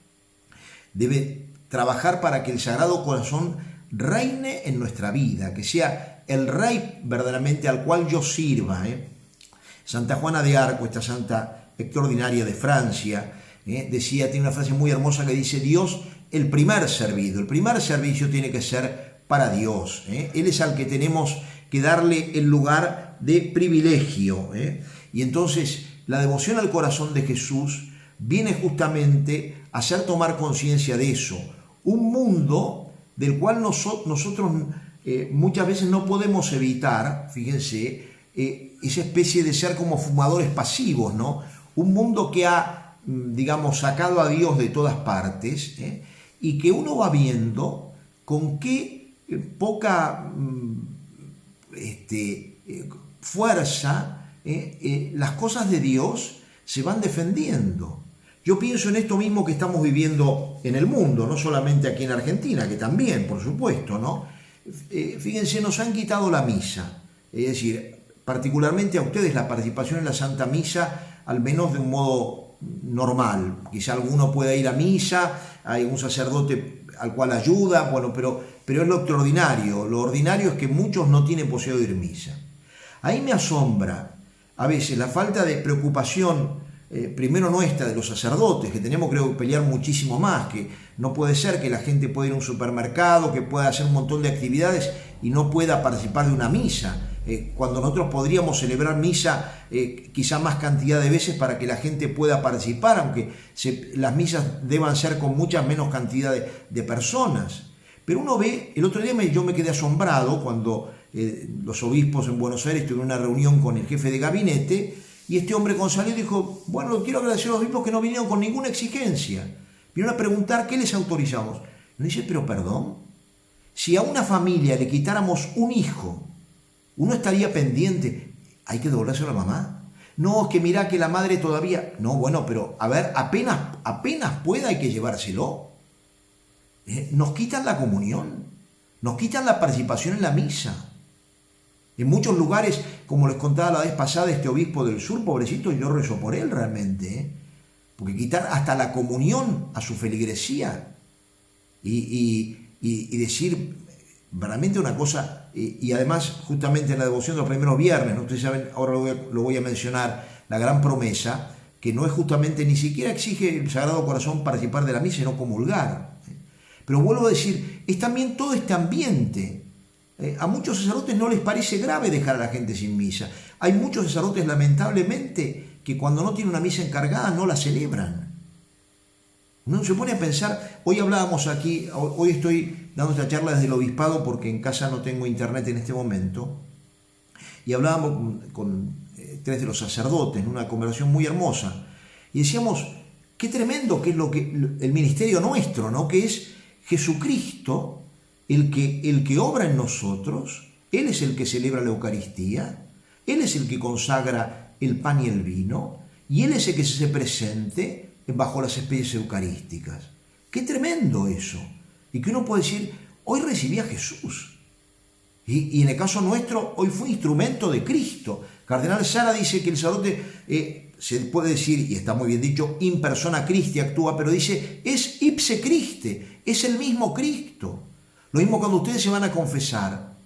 debe trabajar para que el Sagrado Corazón reine en nuestra vida, que sea el Rey verdaderamente al cual yo sirva. Santa Juana de Arco, esta santa extraordinaria de Francia, decía, tiene una frase muy hermosa que dice: Dios, el primer servicio tiene que ser para Dios. Él es al que tenemos que darle el lugar de privilegio. Y entonces la devoción al corazón de Jesús viene justamente a hacer tomar conciencia de eso. Un mundo del cual nosotros muchas veces no podemos evitar, fíjense, esa especie de ser como fumadores pasivos, ¿no? Un mundo que ha, digamos, sacado a Dios de todas partes, y que uno va viendo con qué poca fuerza las cosas de Dios se van defendiendo. Yo pienso en esto mismo que estamos viviendo en el mundo, no solamente aquí en Argentina, que también, por supuesto, ¿no? Fíjense, nos han quitado la misa, es decir, particularmente a ustedes la participación en la Santa Misa, al menos de un modo normal. Quizá alguno pueda ir a misa, hay un sacerdote al cual ayuda, bueno, pero es lo extraordinario. Lo ordinario es que muchos no tienen posibilidad de ir a misa. Ahí me asombra a veces la falta de preocupación, primero nuestra, de los sacerdotes, que tenemos, creo, que pelear muchísimo más, que no puede ser que la gente pueda ir a un supermercado, que pueda hacer un montón de actividades y no pueda participar de una misa. cuando nosotros podríamos celebrar misa quizá más cantidad de veces para que la gente pueda participar, aunque las misas deban ser con mucha menos cantidad de personas. Pero uno ve, el otro día yo me quedé asombrado cuando los obispos en Buenos Aires tuvieron una reunión con el jefe de gabinete y este hombre González dijo, bueno, quiero agradecer a los obispos que no vinieron con ninguna exigencia. Vinieron a preguntar qué les autorizamos. No dice, pero perdón, si a una familia le quitáramos un hijo, uno estaría pendiente, hay que devolvérselo a la mamá. No, es que mirá que la madre todavía... No, bueno, pero a ver, apenas pueda hay que llevárselo. Nos quitan la comunión, nos quitan la participación en la misa. En muchos lugares, como les contaba la vez pasada, este obispo del sur, pobrecito, yo rezo por él realmente, porque quitar hasta la comunión a su feligresía y decir realmente una cosa, y además justamente en la devoción de los primeros viernes, ¿no? Ustedes saben, ahora lo voy a mencionar, la gran promesa, que no es justamente, ni siquiera exige el Sagrado Corazón participar de la misa, sino comulgar. Pero vuelvo a decir, es también todo este ambiente. A muchos sacerdotes no les parece grave dejar a la gente sin misa. Hay muchos sacerdotes, lamentablemente, que cuando no tienen una misa encargada no la celebran. Uno se pone a pensar, hoy hablábamos aquí, hoy estoy dando esta charla desde el obispado porque en casa no tengo internet en este momento, y hablábamos con 3 de los sacerdotes en una conversación muy hermosa, y decíamos, qué tremendo que es el ministerio nuestro, ¿no? Que es Jesucristo, el que obra en nosotros. Él es el que celebra la Eucaristía, Él es el que consagra el pan y el vino, y Él es el que se hace presente bajo las especies eucarísticas. ¡Qué tremendo eso! Y que uno puede decir, hoy recibí a Jesús. Y en el caso nuestro, hoy fue instrumento de Cristo. Cardenal Sara dice que el sacerdote, se puede decir, y está muy bien dicho, in persona Christi actúa, pero dice, es ipse Christe, es el mismo Cristo. Lo mismo cuando ustedes se van a confesar.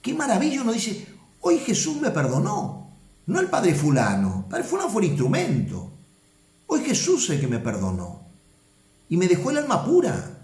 ¡Qué maravilla! Uno dice, hoy Jesús me perdonó. No el Padre fulano. El Padre fulano fue el instrumento. Hoy Jesús es el que me perdonó. Y me dejó el alma pura.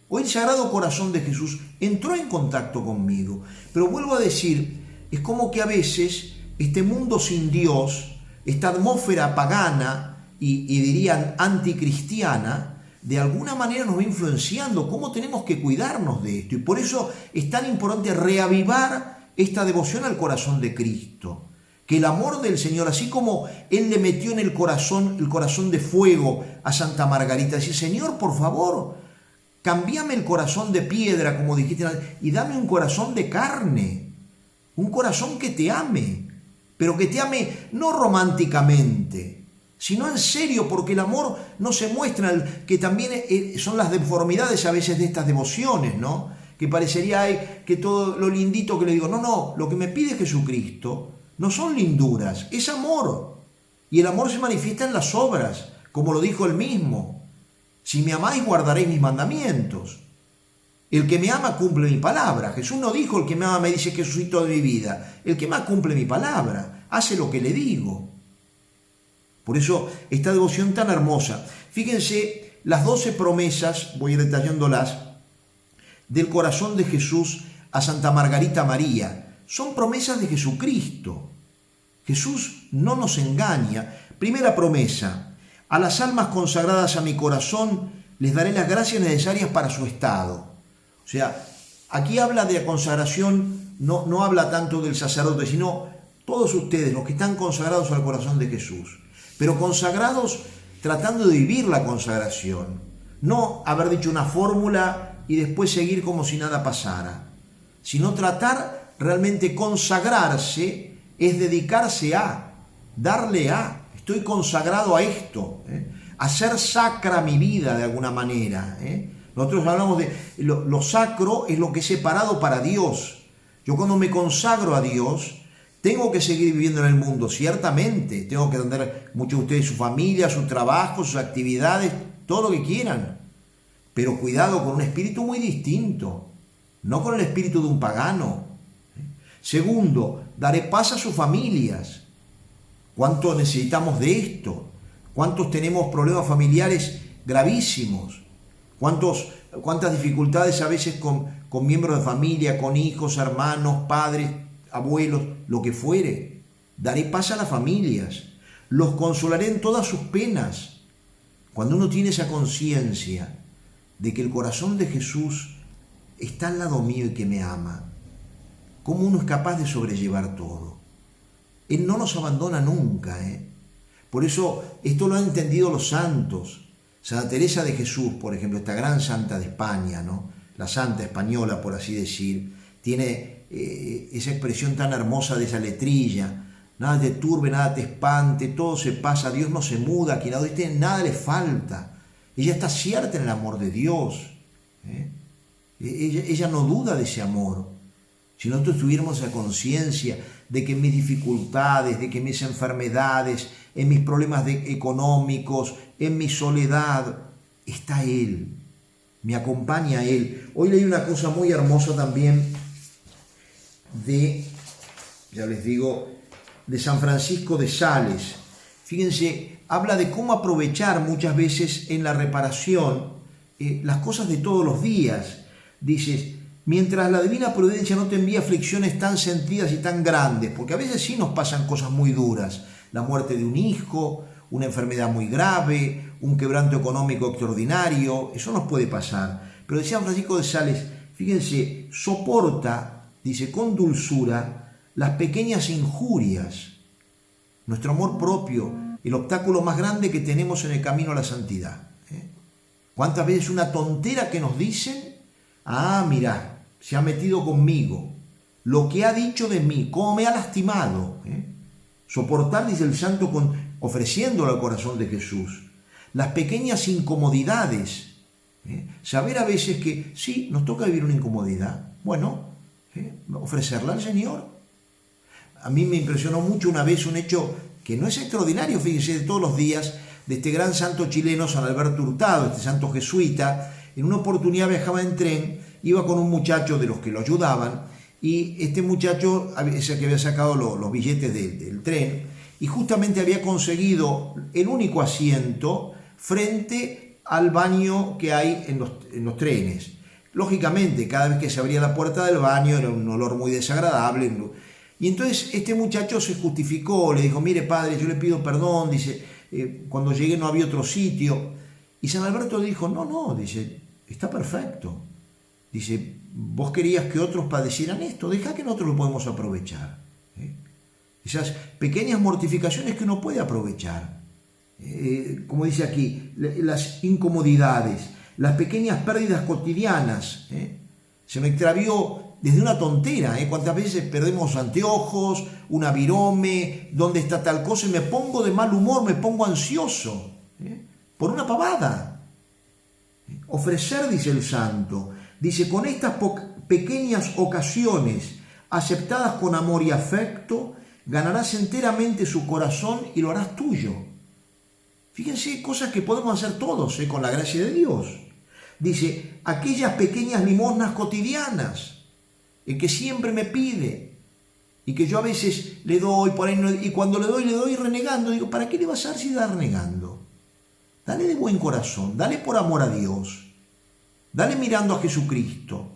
Hoy el Sagrado Corazón de Jesús entró en contacto conmigo. Pero vuelvo a decir, es como que a veces este mundo sin Dios, esta atmósfera pagana y dirían anticristiana, de alguna manera nos va influenciando cómo tenemos que cuidarnos de esto. Y por eso es tan importante reavivar esta devoción al corazón de Cristo. Que el amor del Señor, así como Él le metió en el corazón de fuego a Santa Margarita, decir, Señor, por favor, cámbiame el corazón de piedra, como dijiste, y dame un corazón de carne, un corazón que te ame, pero que te ame no románticamente, sino en serio, porque el amor no se muestra, que también son las deformidades a veces de estas devociones, ¿no? Que parecería que todo lo lindito que le digo, no, lo que me pide Jesucristo no son linduras, es amor. Y el amor se manifiesta en las obras, como lo dijo él mismo. Si me amáis, guardaréis mis mandamientos. El que me ama cumple mi palabra. Jesús no dijo, el que me ama me dice que soy toda mi vida. El que más cumple mi palabra, hace lo que le digo. Por eso, esta devoción tan hermosa. Fíjense, las 12 promesas, voy detallándolas, del corazón de Jesús a Santa Margarita María, son promesas de Jesucristo. Jesús no nos engaña. Primera promesa, a las almas consagradas a mi corazón les daré las gracias necesarias para su estado. O sea, aquí habla de la consagración, no habla tanto del sacerdote, sino todos ustedes, los que están consagrados al corazón de Jesús. Pero consagrados tratando de vivir la consagración. No haber dicho una fórmula y después seguir como si nada pasara. Sino tratar realmente consagrarse es dedicarse a, darle a, estoy consagrado a esto, hacer sacra mi vida de alguna manera. Nosotros hablamos de lo sacro es lo que es separado para Dios. Yo cuando me consagro a Dios, tengo que seguir viviendo en el mundo, ciertamente, tengo que atender muchos de ustedes su familia, su trabajo, sus actividades, todo lo que quieran, pero cuidado con un espíritu muy distinto, no con el espíritu de un pagano. Segundo, daré paz a sus familias. ¿Cuánto necesitamos de esto? ¿Cuántos tenemos problemas familiares gravísimos? ¿Cuántas dificultades a veces con miembros de familia, con hijos, hermanos, padres? abuelos, lo que fuere. Daré paz a las familias, los consolaré en todas sus penas. Cuando uno tiene esa conciencia de que el corazón de Jesús está al lado mío y que me ama, ¿cómo uno es capaz de sobrellevar todo? Él no nos abandona nunca, Por eso esto lo han entendido los santos. Santa Teresa de Jesús, por ejemplo, esta gran santa de España, ¿no? La santa española, por así decir, tiene esa expresión tan hermosa de esa letrilla: nada te turbe, nada te espante, todo se pasa, Dios no se muda, quien adoriste nada le falta. Ella está cierta en el amor de Dios. Ella no duda de ese amor. Si nosotros tuviéramos esa conciencia de que en mis dificultades, de que en mis enfermedades, en mis problemas económicos, en mi soledad, está Él, me acompaña Él. Hoy leí una cosa muy hermosa también ya les digo, de San Francisco de Sales. Fíjense, habla de cómo aprovechar muchas veces en la reparación las cosas de todos los días. Dices, mientras la divina providencia no te envía aflicciones tan sentidas y tan grandes, porque a veces sí nos pasan cosas muy duras, la muerte de un hijo, una enfermedad muy grave, un quebranto económico extraordinario, eso nos puede pasar. Pero decía San Francisco de Sales, fíjense, soporta, dice, con dulzura las pequeñas injurias, nuestro amor propio, el obstáculo más grande que tenemos en el camino a la santidad. ¿Cuántas veces una tontera que nos dicen, mirá, se ha metido conmigo, lo que ha dicho de mí, cómo me ha lastimado? Soportar, dice el santo, ofreciéndolo al corazón de Jesús, las pequeñas incomodidades. Saber a veces que sí, nos toca vivir una incomodidad, bueno, ofrecerla al Señor. A mí me impresionó mucho una vez un hecho que no es extraordinario, fíjense, de todos los días, de este gran santo chileno, San Alberto Hurtado, este santo jesuita. En una oportunidad viajaba en tren, iba con un muchacho de los que lo ayudaban, y este muchacho es el que había sacado los billetes del tren, y justamente había conseguido el único asiento frente al baño que hay en los trenes. Lógicamente, cada vez que se abría la puerta del baño era un olor muy desagradable. Y entonces este muchacho se justificó, le dijo, mire padre, yo le pido perdón, dice, cuando llegué no había otro sitio. Y San Alberto dijo, no, dice, está perfecto. Dice, vos querías que otros padecieran esto, deja que nosotros lo podemos aprovechar. Esas pequeñas mortificaciones que uno puede aprovechar. Como dice aquí, las incomodidades, las pequeñas pérdidas cotidianas. Se me extravió desde una tontera, cuántas veces perdemos anteojos, una virome, dónde está tal cosa, y me pongo de mal humor, me pongo ansioso, por una pavada. Ofrecer, dice el santo, dice, con estas pequeñas ocasiones aceptadas con amor y afecto, ganarás enteramente su corazón y lo harás tuyo. Fíjense, cosas que podemos hacer todos, con la gracia de Dios. Dice, aquellas pequeñas limosnas cotidianas, el que siempre me pide, y que yo a veces le doy, por ahí no, y cuando le doy renegando, digo, ¿para qué le vas a dar si da renegando? Dale de buen corazón, dale por amor a Dios, dale mirando a Jesucristo.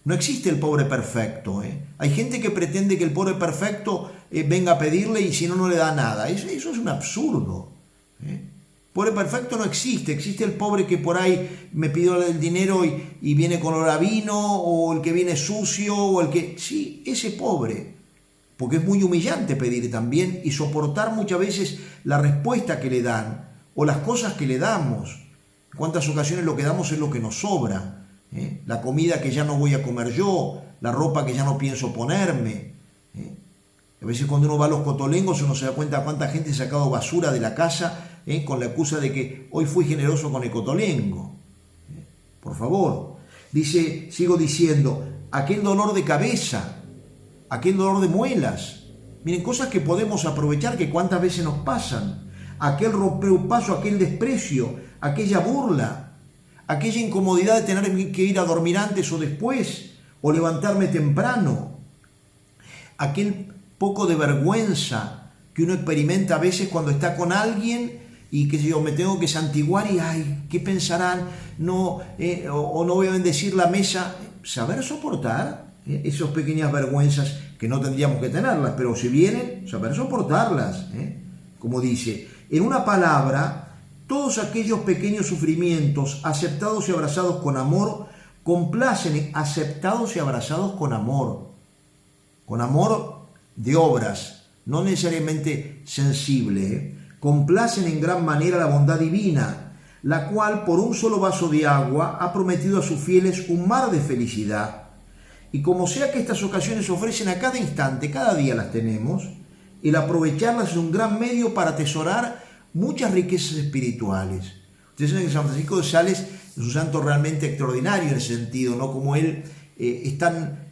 No existe el pobre perfecto. Hay gente que pretende que el pobre perfecto venga a pedirle y si no, no le da nada. Eso es un absurdo. Pobre perfecto no existe. Existe el pobre que por ahí me pidió el dinero y viene con olor a vino, o el que viene sucio, o el que... Sí, ese pobre. Porque es muy humillante pedir también y soportar muchas veces la respuesta que le dan o las cosas que le damos. En cuántas ocasiones lo que damos es lo que nos sobra. La comida que ya no voy a comer yo, la ropa que ya no pienso ponerme. A veces cuando uno va a los cotolengos uno se da cuenta cuánta gente ha sacado basura de la casa con la excusa de que hoy fui generoso con el cotolengo. Por favor. Dice, sigo diciendo, aquel dolor de cabeza, aquel dolor de muelas. Miren, cosas que podemos aprovechar que cuántas veces nos pasan. Aquel romper un paso, aquel desprecio, aquella burla, aquella incomodidad de tener que ir a dormir antes o después, o levantarme temprano, aquel poco de vergüenza que uno experimenta a veces cuando está con alguien y que yo me tengo que santiguar y ay, ¿qué pensarán? No, o no voy a bendecir la mesa. Saber soportar esas pequeñas vergüenzas que no tendríamos que tenerlas, pero si vienen, saber soportarlas, como dice. En una palabra, todos aquellos pequeños sufrimientos aceptados y abrazados con amor, complacen, aceptados y abrazados con amor de obras, no necesariamente sensible, complacen en gran manera la bondad divina, la cual por un solo vaso de agua ha prometido a sus fieles un mar de felicidad. Y como sea que estas ocasiones se ofrecen a cada instante, cada día las tenemos, el aprovecharlas es un gran medio para atesorar muchas riquezas espirituales. Ustedes saben que San Francisco de Sales es un santo realmente extraordinario en ese sentido, ¿no? Como él es tan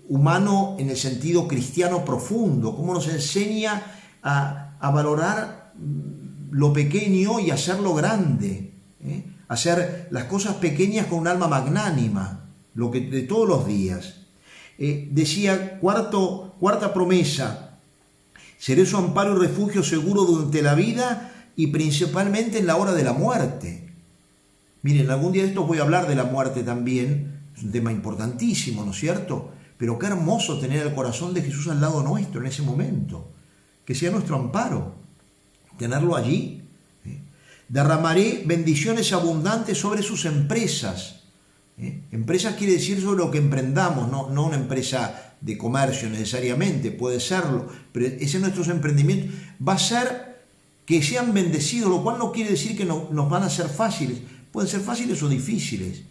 humano en el sentido cristiano profundo, como nos enseña a valorar lo pequeño y hacerlo grande, hacer las cosas pequeñas con un alma magnánima, lo que de todos los días. Decía, cuarta promesa: seré su amparo y refugio seguro durante la vida y principalmente en la hora de la muerte. Miren, algún día de estos voy a hablar de la muerte también, es un tema importantísimo, ¿no es cierto? Pero qué hermoso tener el corazón de Jesús al lado nuestro en ese momento, que sea nuestro amparo, tenerlo allí. Derramaré bendiciones abundantes sobre sus empresas. Empresas quiere decir sobre lo que emprendamos, no una empresa de comercio necesariamente, puede serlo, pero ese es nuestros emprendimientos. Va a ser que sean bendecidos, lo cual no quiere decir que nos van a ser fáciles, pueden ser fáciles o difíciles,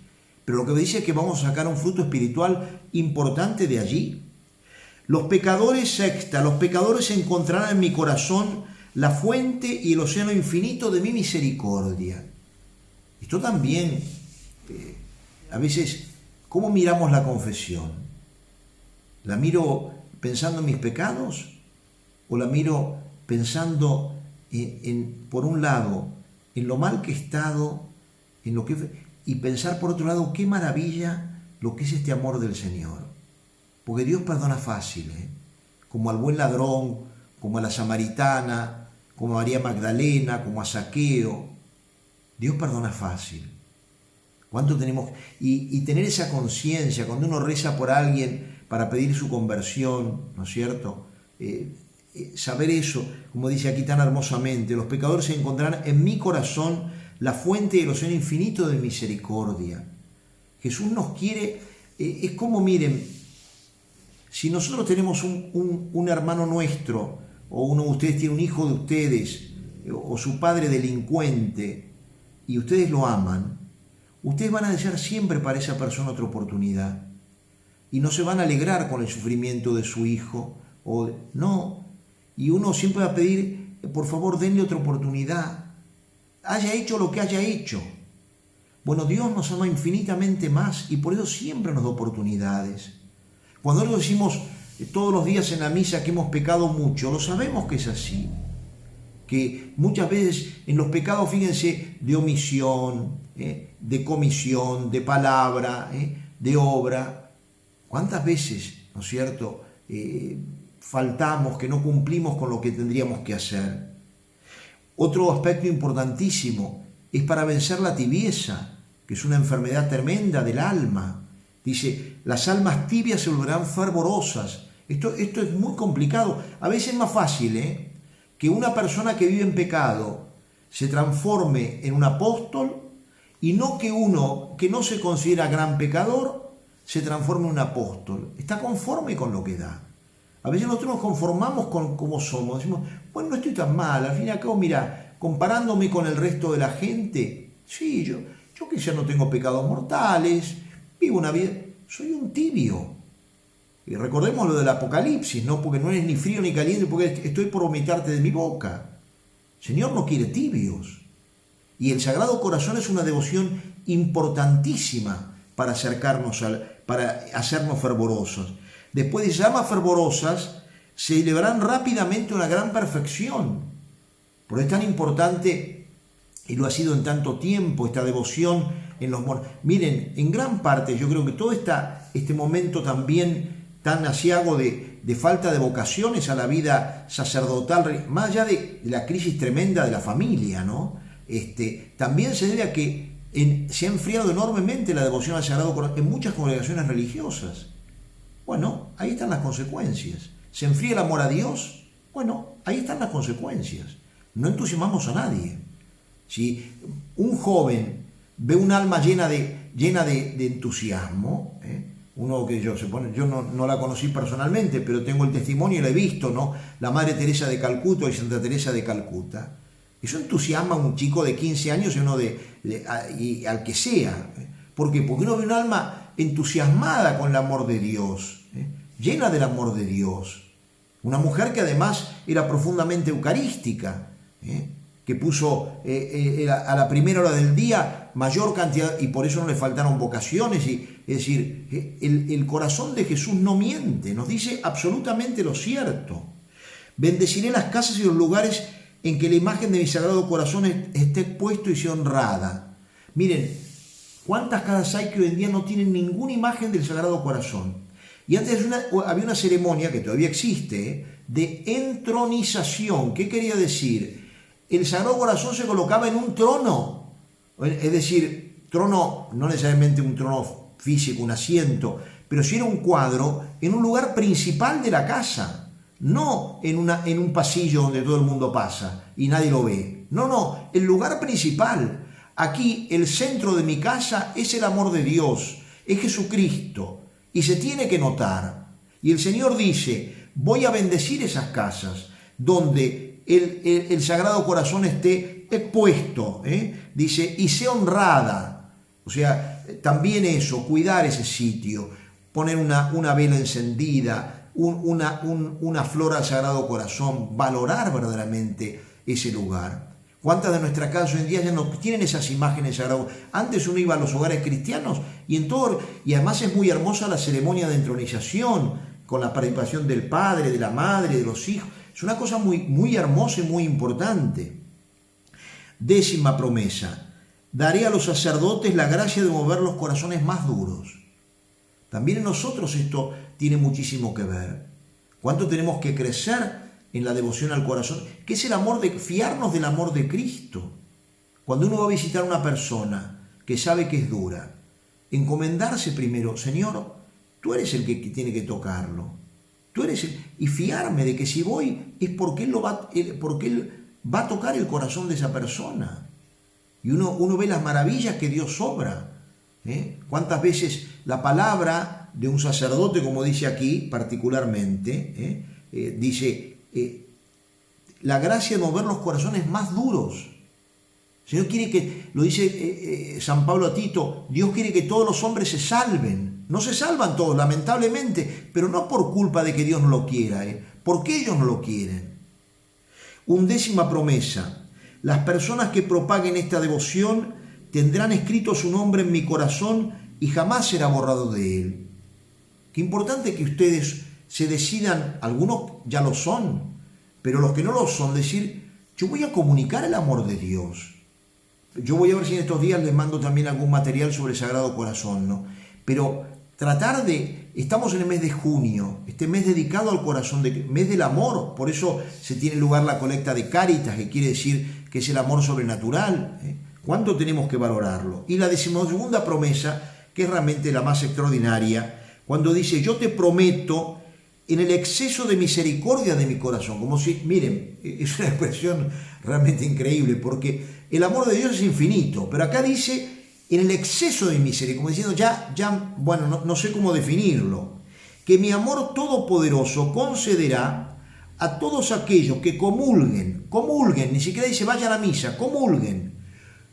pero lo que dice es que vamos a sacar un fruto espiritual importante de allí. Los pecadores encontrarán en mi corazón la fuente y el océano infinito de mi misericordia. Esto también, a veces, ¿cómo miramos la confesión? ¿La miro pensando en mis pecados? ¿O la miro pensando por un lado, en lo mal que he estado, y pensar por otro lado, qué maravilla lo que es este amor del Señor? Porque Dios perdona fácil, como al buen ladrón, como a la samaritana, como a María Magdalena, como a Zaqueo. Dios perdona fácil. ¿Cuánto tenemos? Y tener esa conciencia, cuando uno reza por alguien para pedir su conversión, ¿no es cierto? Saber eso, como dice aquí tan hermosamente: los pecadores encontrarán en mi corazón la fuente y el océano infinito de misericordia. Jesús nos quiere, es como, miren, si nosotros tenemos un hermano nuestro, o uno de ustedes tiene un hijo de ustedes, o su padre delincuente, y ustedes lo aman, ustedes van a desear siempre para esa persona otra oportunidad, y no se van a alegrar con el sufrimiento de su hijo, no, y uno siempre va a pedir, por favor, denle otra oportunidad, haya hecho lo que haya hecho. Bueno, Dios nos ama infinitamente más y por eso siempre nos da oportunidades. Cuando nosotros decimos todos los días en la misa que hemos pecado mucho, lo sabemos que es así. Que muchas veces en los pecados, fíjense, de omisión, de comisión, de palabra, de obra, ¿cuántas veces, no es cierto, faltamos, que no cumplimos con lo que tendríamos que hacer? Otro aspecto importantísimo es para vencer la tibieza, que es una enfermedad tremenda del alma. Dice, las almas tibias se volverán fervorosas. Esto es muy complicado. A veces es más fácil que una persona que vive en pecado se transforme en un apóstol, y no que uno que no se considera gran pecador se transforme en un apóstol. Está conforme con lo que da. A veces nosotros nos conformamos con cómo somos. Decimos, bueno, no estoy tan mal. Al fin y al cabo, mira, comparándome con el resto de la gente, sí, yo que ya no tengo pecados mortales, vivo una vida, soy un tibio. Y recordemos lo del Apocalipsis, ¿no? Porque no eres ni frío ni caliente, porque estoy por vomitarte de mi boca. El Señor no quiere tibios. Y el Sagrado Corazón es una devoción importantísima para acercarnos, para hacernos fervorosos. Después de llamas fervorosas, se elevarán rápidamente una gran perfección. Por eso es tan importante, y lo ha sido en tanto tiempo, esta devoción en los moros. Miren, en gran parte yo creo que todo este momento también tan asiago de falta de vocaciones a la vida sacerdotal, más allá de la crisis tremenda de la familia, ¿no? También se debe a que se ha enfriado enormemente la devoción al Sagrado Corazón en muchas congregaciones religiosas. bueno, ahí están las consecuencias. ¿Se enfría el amor a Dios? Bueno, ahí están las consecuencias. No entusiasmamos a nadie. Si un joven ve un alma llena de entusiasmo, uno que yo no la conocí personalmente, pero tengo el testimonio y la he visto, ¿no? La Madre Teresa de Calcuta y Santa Teresa de Calcuta. Eso entusiasma a un chico de 15 años y uno y al que sea. ¿Por qué? Porque uno ve un alma entusiasmada con el amor de Dios, llena del amor de Dios. Una mujer que además era profundamente eucarística, que puso a la primera hora del día mayor cantidad, y por eso no le faltaron vocaciones. Es decir, el corazón de Jesús no miente, nos dice absolutamente lo cierto. Bendeciré las casas y los lugares en que la imagen de mi Sagrado Corazón esté expuesto y sea honrada. Miren, ¿cuántas casas hay que hoy en día no tienen ninguna imagen del Sagrado Corazón? Y antes había una ceremonia, que todavía existe, de entronización. ¿Qué quería decir? El Sagrado Corazón se colocaba en un trono. Es decir, trono, no necesariamente un trono físico, un asiento, pero sí era un cuadro en un lugar principal de la casa. No en un pasillo donde todo el mundo pasa y nadie lo ve. No, el lugar principal. Aquí el centro de mi casa es el amor de Dios, es Jesucristo, y se tiene que notar. Y el Señor dice, voy a bendecir esas casas donde el Sagrado Corazón esté expuesto, dice, y sea honrada. O sea, también eso, cuidar ese sitio, poner una vela encendida, una flor al Sagrado Corazón, valorar verdaderamente ese lugar. ¿Cuántas de nuestras casas hoy en día ya no tienen esas imágenes sagradas? Antes uno iba a los hogares cristianos y además es muy hermosa la ceremonia de entronización, con la participación del padre, de la madre, de los hijos. Es una cosa muy, muy hermosa y muy importante. 10ª promesa. Daré a los sacerdotes la gracia de mover los corazones más duros. También en nosotros esto tiene muchísimo que ver. ¿Cuánto tenemos que crecer en la devoción al corazón? Que es el amor fiarnos del amor de Cristo. Cuando uno va a visitar a una persona que sabe que es dura, encomendarse primero, Señor, tú eres el que tiene que tocarlo. Y fiarme de que si voy es porque Él va a tocar el corazón de esa persona. Y uno ve las maravillas que Dios obra. ¿Cuántas veces la palabra de un sacerdote, como dice aquí particularmente, dice la gracia de mover los corazones más duros? El Señor quiere que, lo dice San Pablo a Tito, Dios quiere que todos los hombres se salven. No se salvan todos, lamentablemente, pero no por culpa de que Dios no lo quiera, porque ellos no lo quieren. 11ª promesa. Las personas que propaguen esta devoción tendrán escrito su nombre en mi corazón y jamás será borrado de él. Qué importante que ustedes se decidan, algunos ya lo son, pero los que no lo son, decir, yo voy a comunicar el amor de Dios. Yo voy a ver si en estos días les mando también algún material sobre el Sagrado Corazón, ¿no? Pero estamos en el mes de junio, este mes dedicado al corazón, mes del amor, por eso se tiene lugar la colecta de Cáritas, que quiere decir que es el amor sobrenatural. ¿Cuánto tenemos que valorarlo? Y la 12ª promesa, que es realmente la más extraordinaria, cuando dice, yo te prometo en el exceso de misericordia de mi corazón. Como si, miren, es una expresión realmente increíble, porque el amor de Dios es infinito, pero acá dice, en el exceso de misericordia, como diciendo, bueno, no sé cómo definirlo, que mi amor todopoderoso concederá a todos aquellos que comulguen, ni siquiera dice vayan a misa, comulguen,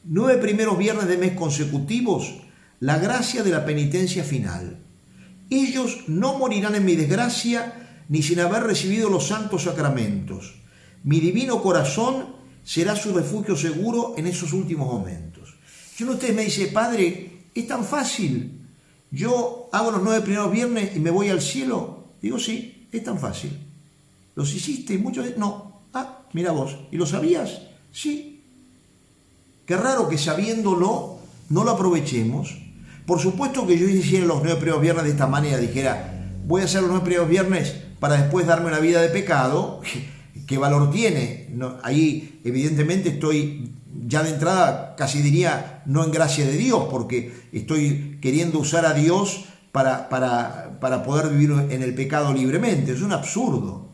9 primeros viernes de mes consecutivos, la gracia de la penitencia final. Ellos no morirán en mi desgracia, ni sin haber recibido los santos sacramentos. Mi divino corazón será su refugio seguro en esos últimos momentos. Si uno de ustedes me dice, Padre, es tan fácil, yo hago los 9 primeros viernes y me voy al cielo, digo, sí, es tan fácil. ¿Los hiciste? Muchos no. Mira vos, ¿y lo sabías? Sí. Qué raro que sabiéndolo no lo aprovechemos. Por supuesto que yo hiciera los 9 primeros viernes de esta manera, dijera, voy a hacer los 9 primeros viernes para después darme una vida de pecado. ¿Qué valor tiene? No, ahí evidentemente estoy ya de entrada, casi diría, no en gracia de Dios, porque estoy queriendo usar a Dios para para poder vivir en el pecado libremente. Es un absurdo.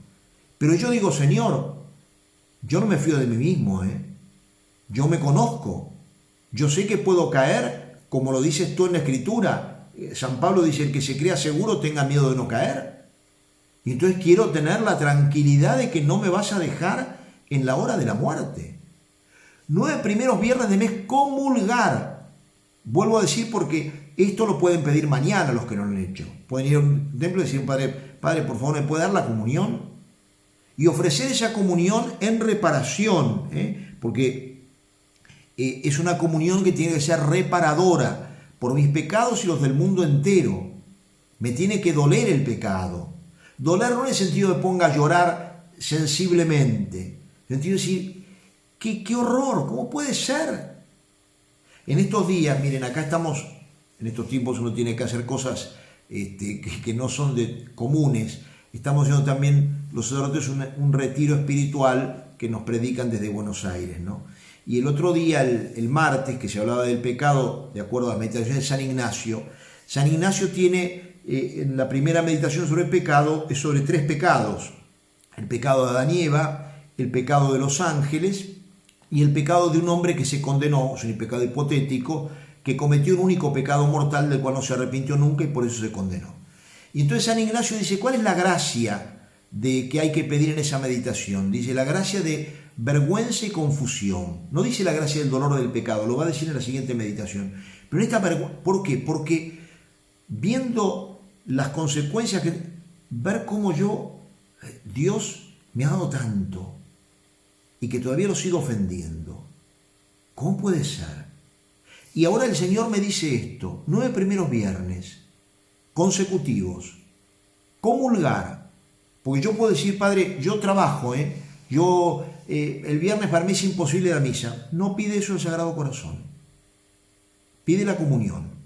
Pero yo digo, Señor, yo no me fío de mí mismo, Yo me conozco. Yo sé que puedo caer, como lo dices tú en la Escritura. San Pablo dice, el que se crea seguro tenga miedo de no caer. Y entonces quiero tener la tranquilidad de que no me vas a dejar en la hora de la muerte. 9 primeros viernes de mes, comulgar. Vuelvo a decir porque esto lo pueden pedir mañana los que no lo han hecho. Pueden ir a un templo y decir, Padre, por favor, ¿me puede dar la comunión? Y ofrecer esa comunión en reparación, porque es una comunión que tiene que ser reparadora por mis pecados y los del mundo entero. Me tiene que doler el pecado. Doler no en el sentido de ponga a llorar sensiblemente, en el sentido de decir, qué horror, ¿cómo puede ser? En estos días, miren, acá estamos, en estos tiempos uno tiene que hacer cosas que no son comunes. Estamos haciendo también los sacerdotes un retiro espiritual que nos predican desde Buenos Aires, ¿no? Y el otro día, el martes, que se hablaba del pecado, de acuerdo a la meditación de San Ignacio tiene, en la primera meditación sobre el pecado, es sobre 3 pecados. El pecado de Adán y Eva, el pecado de los ángeles y el pecado de un hombre que se condenó, es un pecado hipotético, que cometió un único pecado mortal del cual no se arrepintió nunca y por eso se condenó. Y entonces San Ignacio dice, ¿cuál es la gracia de que hay que pedir en esa meditación? Dice, la gracia de vergüenza y confusión. No dice la gracia del dolor del pecado, lo va a decir en la siguiente meditación. Pero esta ¿por qué? Porque viendo las consecuencias, ver cómo Dios me ha dado tanto y que todavía lo sigo ofendiendo. ¿Cómo puede ser? Y ahora el Señor me dice esto, 9 primeros viernes consecutivos, comulgar, porque yo puedo decir, Padre, yo trabajo, el viernes para mí es imposible la misa. No pide eso el Sagrado Corazón, pide la comunión.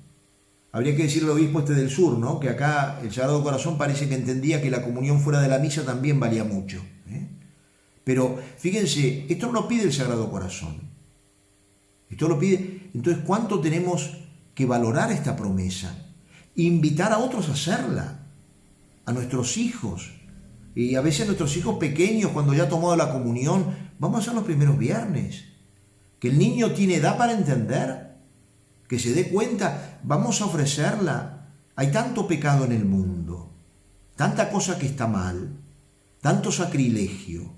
Habría que decirle al obispo del sur, ¿no? Que acá el Sagrado Corazón parece que entendía que la comunión fuera de la misa también valía mucho. Pero fíjense, esto no lo pide el Sagrado Corazón. Esto lo pide. Entonces, ¿cuánto tenemos que valorar esta promesa? Invitar a otros a hacerla, a nuestros hijos. Y a veces nuestros hijos pequeños, cuando ya ha tomado la comunión, vamos a hacer los primeros viernes. Que el niño tiene edad para entender, que se dé cuenta, vamos a ofrecerla. Hay tanto pecado en el mundo, tanta cosa que está mal, tanto sacrilegio.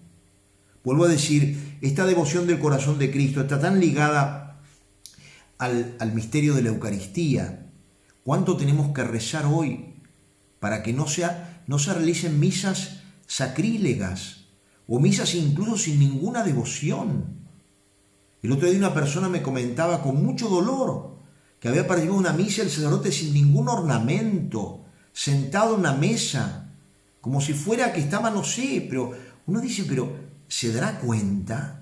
Vuelvo a decir, esta devoción del corazón de Cristo está tan ligada al misterio de la Eucaristía. ¿Cuánto tenemos que rezar hoy para que no se realicen misas sacrílegas o misas incluso sin ninguna devoción? El otro día una persona me comentaba con mucho dolor que había participado en una misa el sacerdote sin ningún ornamento, sentado en una mesa, como si fuera que estaba, no sé, pero uno dice, pero ¿se dará cuenta?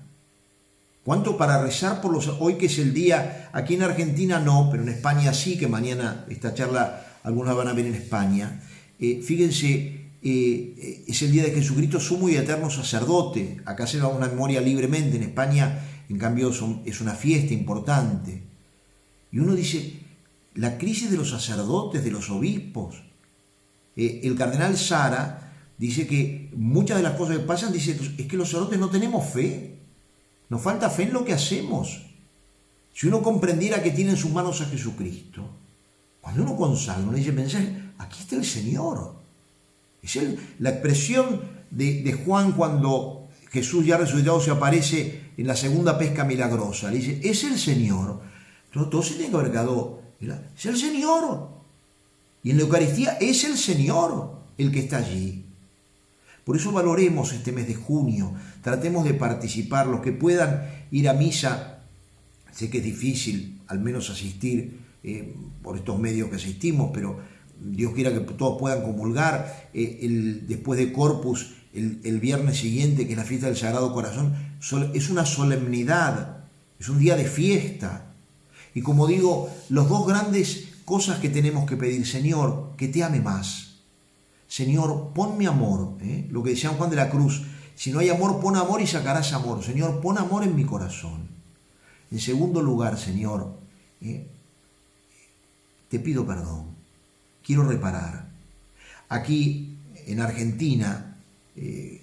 ¿Cuánto para rezar por hoy que es el día, aquí en Argentina no, pero en España sí, que mañana esta charla algunas van a ver en España. Fíjense, es el día de Jesucristo sumo y eterno sacerdote. Acá se da una memoria libremente, en España en cambio es una fiesta importante. Y uno dice, la crisis de los sacerdotes, de los obispos. El cardenal Sara dice que muchas de las cosas que pasan, dice, es que los sacerdotes no tenemos fe. Nos falta fe en lo que hacemos. Si uno comprendiera que tiene en sus manos a Jesucristo, cuando uno consagra, uno dice, aquí está el Señor. Es la expresión de Juan cuando Jesús ya resucitado se aparece en la segunda pesca milagrosa. Le dice, es el Señor. Todo se tiene que haber quedado, es el Señor. Y en la Eucaristía es el Señor el que está allí. Por eso valoremos este mes de junio, tratemos de participar, los que puedan ir a misa, sé que es difícil al menos asistir por estos medios que asistimos, pero Dios quiera que todos puedan comulgar, después de Corpus, el viernes siguiente, que es la fiesta del Sagrado Corazón, es una solemnidad, es un día de fiesta. Y como digo, las 2 grandes cosas que tenemos que pedir, Señor, que te ame más. Señor, ponme amor, lo que decía Juan de la Cruz, si no hay amor, pon amor y sacarás amor. Señor, pon amor en mi corazón. En segundo lugar, Señor, te pido perdón, quiero reparar. Aquí en Argentina,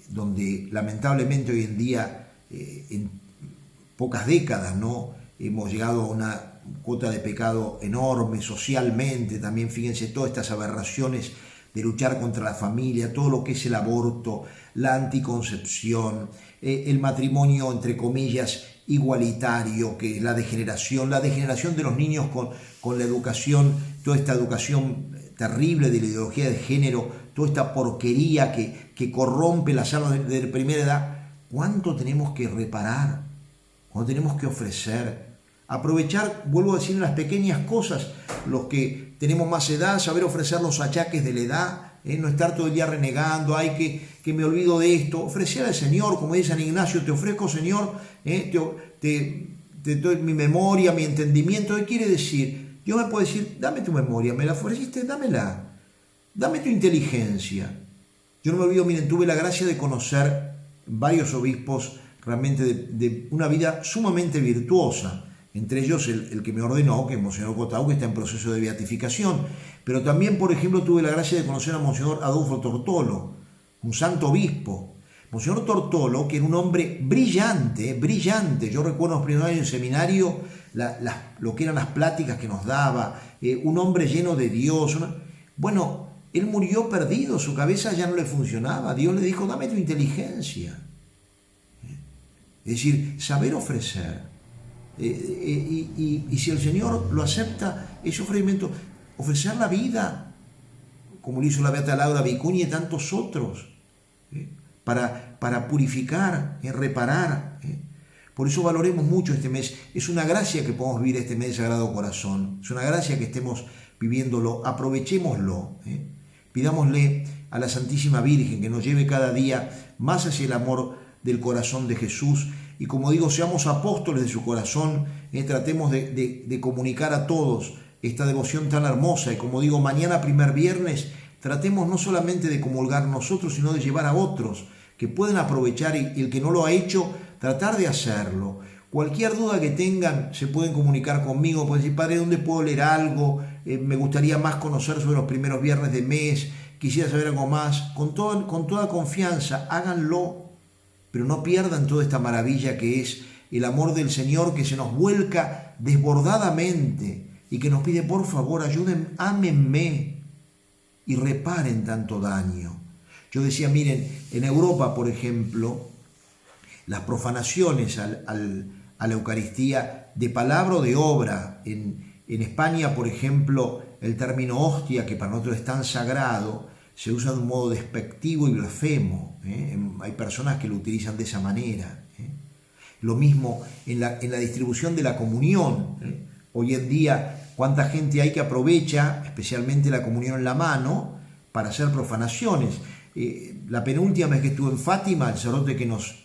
donde lamentablemente hoy en día, en pocas décadas, ¿no?, hemos llegado a una cuota de pecado enorme socialmente, también fíjense todas estas aberraciones de luchar contra la familia, todo lo que es el aborto, la anticoncepción, el matrimonio entre comillas igualitario, que es la degeneración de los niños con la educación, toda esta educación terrible de la ideología de género, toda esta porquería que corrompe las almas de primera edad. ¿Cuánto tenemos que reparar? ¿Cuánto tenemos que ofrecer? Aprovechar, vuelvo a decir, las pequeñas cosas, los que tenemos más edad, saber ofrecer los achaques de la edad, no estar todo el día renegando, ay, que me olvido de esto. Ofrecer al Señor, como dice San Ignacio, te ofrezco, Señor, te doy mi memoria, mi entendimiento. ¿Qué quiere decir? Dios me puede decir, dame tu memoria, me la ofreciste, dámela. Dame tu inteligencia. Yo no me olvido, miren, tuve la gracia de conocer varios obispos realmente de una vida sumamente virtuosa. Entre ellos el que me ordenó, que es Monseñor Cotau, que está en proceso de beatificación. Pero también, por ejemplo, tuve la gracia de conocer a Monseñor Adolfo Tortolo, un santo obispo. Monseñor Tortolo, que era un hombre brillante, brillante. Yo recuerdo los primeros años en seminario, lo que eran las pláticas que nos daba, un hombre lleno de Dios. Bueno, él murió perdido, su cabeza ya no le funcionaba. Dios le dijo, dame tu inteligencia. Es decir, saber ofrecer. Y si el Señor lo acepta, ese ofrecimiento, ofrecer la vida, como lo hizo la Beata Laura Vicuña y tantos otros, para purificar, reparar. Por eso valoremos mucho este mes. Es una gracia que podamos vivir este mes del Sagrado Corazón. Es una gracia que estemos viviéndolo. Aprovechémoslo. Pidámosle a la Santísima Virgen que nos lleve cada día más hacia el amor del corazón de Jesús. Y como digo, seamos apóstoles de su corazón, tratemos de comunicar a todos esta devoción tan hermosa. Y como digo, mañana, primer viernes, tratemos no solamente de comulgar nosotros, sino de llevar a otros que pueden aprovechar, y el que no lo ha hecho, tratar de hacerlo. Cualquier duda que tengan, se pueden comunicar conmigo, pueden decir, Padre, ¿dónde puedo leer algo? Me gustaría más conocer sobre los primeros viernes de mes, quisiera saber algo más. Con toda confianza, háganlo. Pero no pierdan toda esta maravilla que es el amor del Señor, que se nos vuelca desbordadamente y que nos pide, por favor, ayuden, ámenme y reparen tanto daño. Yo decía, miren, en Europa, por ejemplo, las profanaciones a la Eucaristía de palabra o de obra. En España, por ejemplo, el término hostia, que para nosotros es tan sagrado, se usa de un modo despectivo y blasfemo. Hay personas que lo utilizan de esa manera. Lo mismo en la distribución de la comunión. Hoy en día, cuánta gente hay que aprovecha, especialmente la comunión en la mano, para hacer profanaciones. La penúltima vez que estuve en Fátima, el sacerdote que nos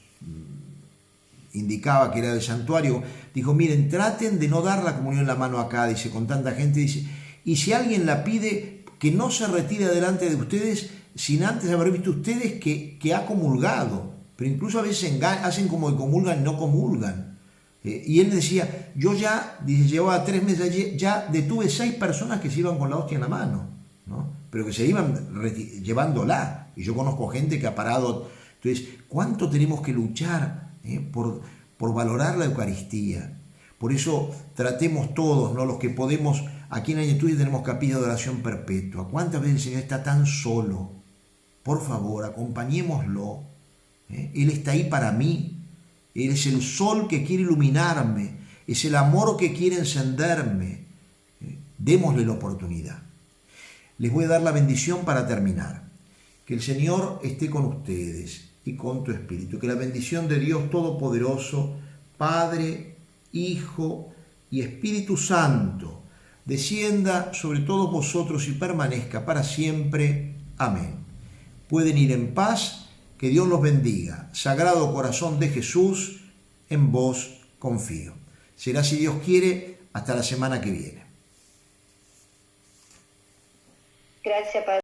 indicaba que era del santuario, dijo, miren, traten de no dar la comunión en la mano acá, dice, con tanta gente, dice, y si alguien la pide, que no se retire delante de ustedes sin antes haber visto ustedes que ha comulgado. Pero incluso a veces hacen como que comulgan y no comulgan. Y él decía, yo ya, dice, llevaba 3 meses allí, ya detuve 6 personas que se iban con la hostia en la mano, ¿no? Pero que se iban llevándola. Y yo conozco gente que ha parado. Entonces, ¿cuánto tenemos que luchar por valorar la Eucaristía? Por eso tratemos todos, ¿no?, los que podemos. Aquí en Añetuya tenemos capilla de oración perpetua. ¿Cuántas veces el Señor está tan solo? Por favor, acompañémoslo. Él está ahí para mí. Él es el sol que quiere iluminarme. Es el amor que quiere encenderme. Démosle la oportunidad. Les voy a dar la bendición para terminar. Que el Señor esté con ustedes y con tu espíritu. Que la bendición de Dios Todopoderoso, Padre, Hijo y Espíritu Santo, descienda sobre todos vosotros y permanezca para siempre. Amén. Pueden ir en paz, que Dios los bendiga. Sagrado Corazón de Jesús, en vos confío. Será, si Dios quiere, hasta la semana que viene. Gracias, Padre.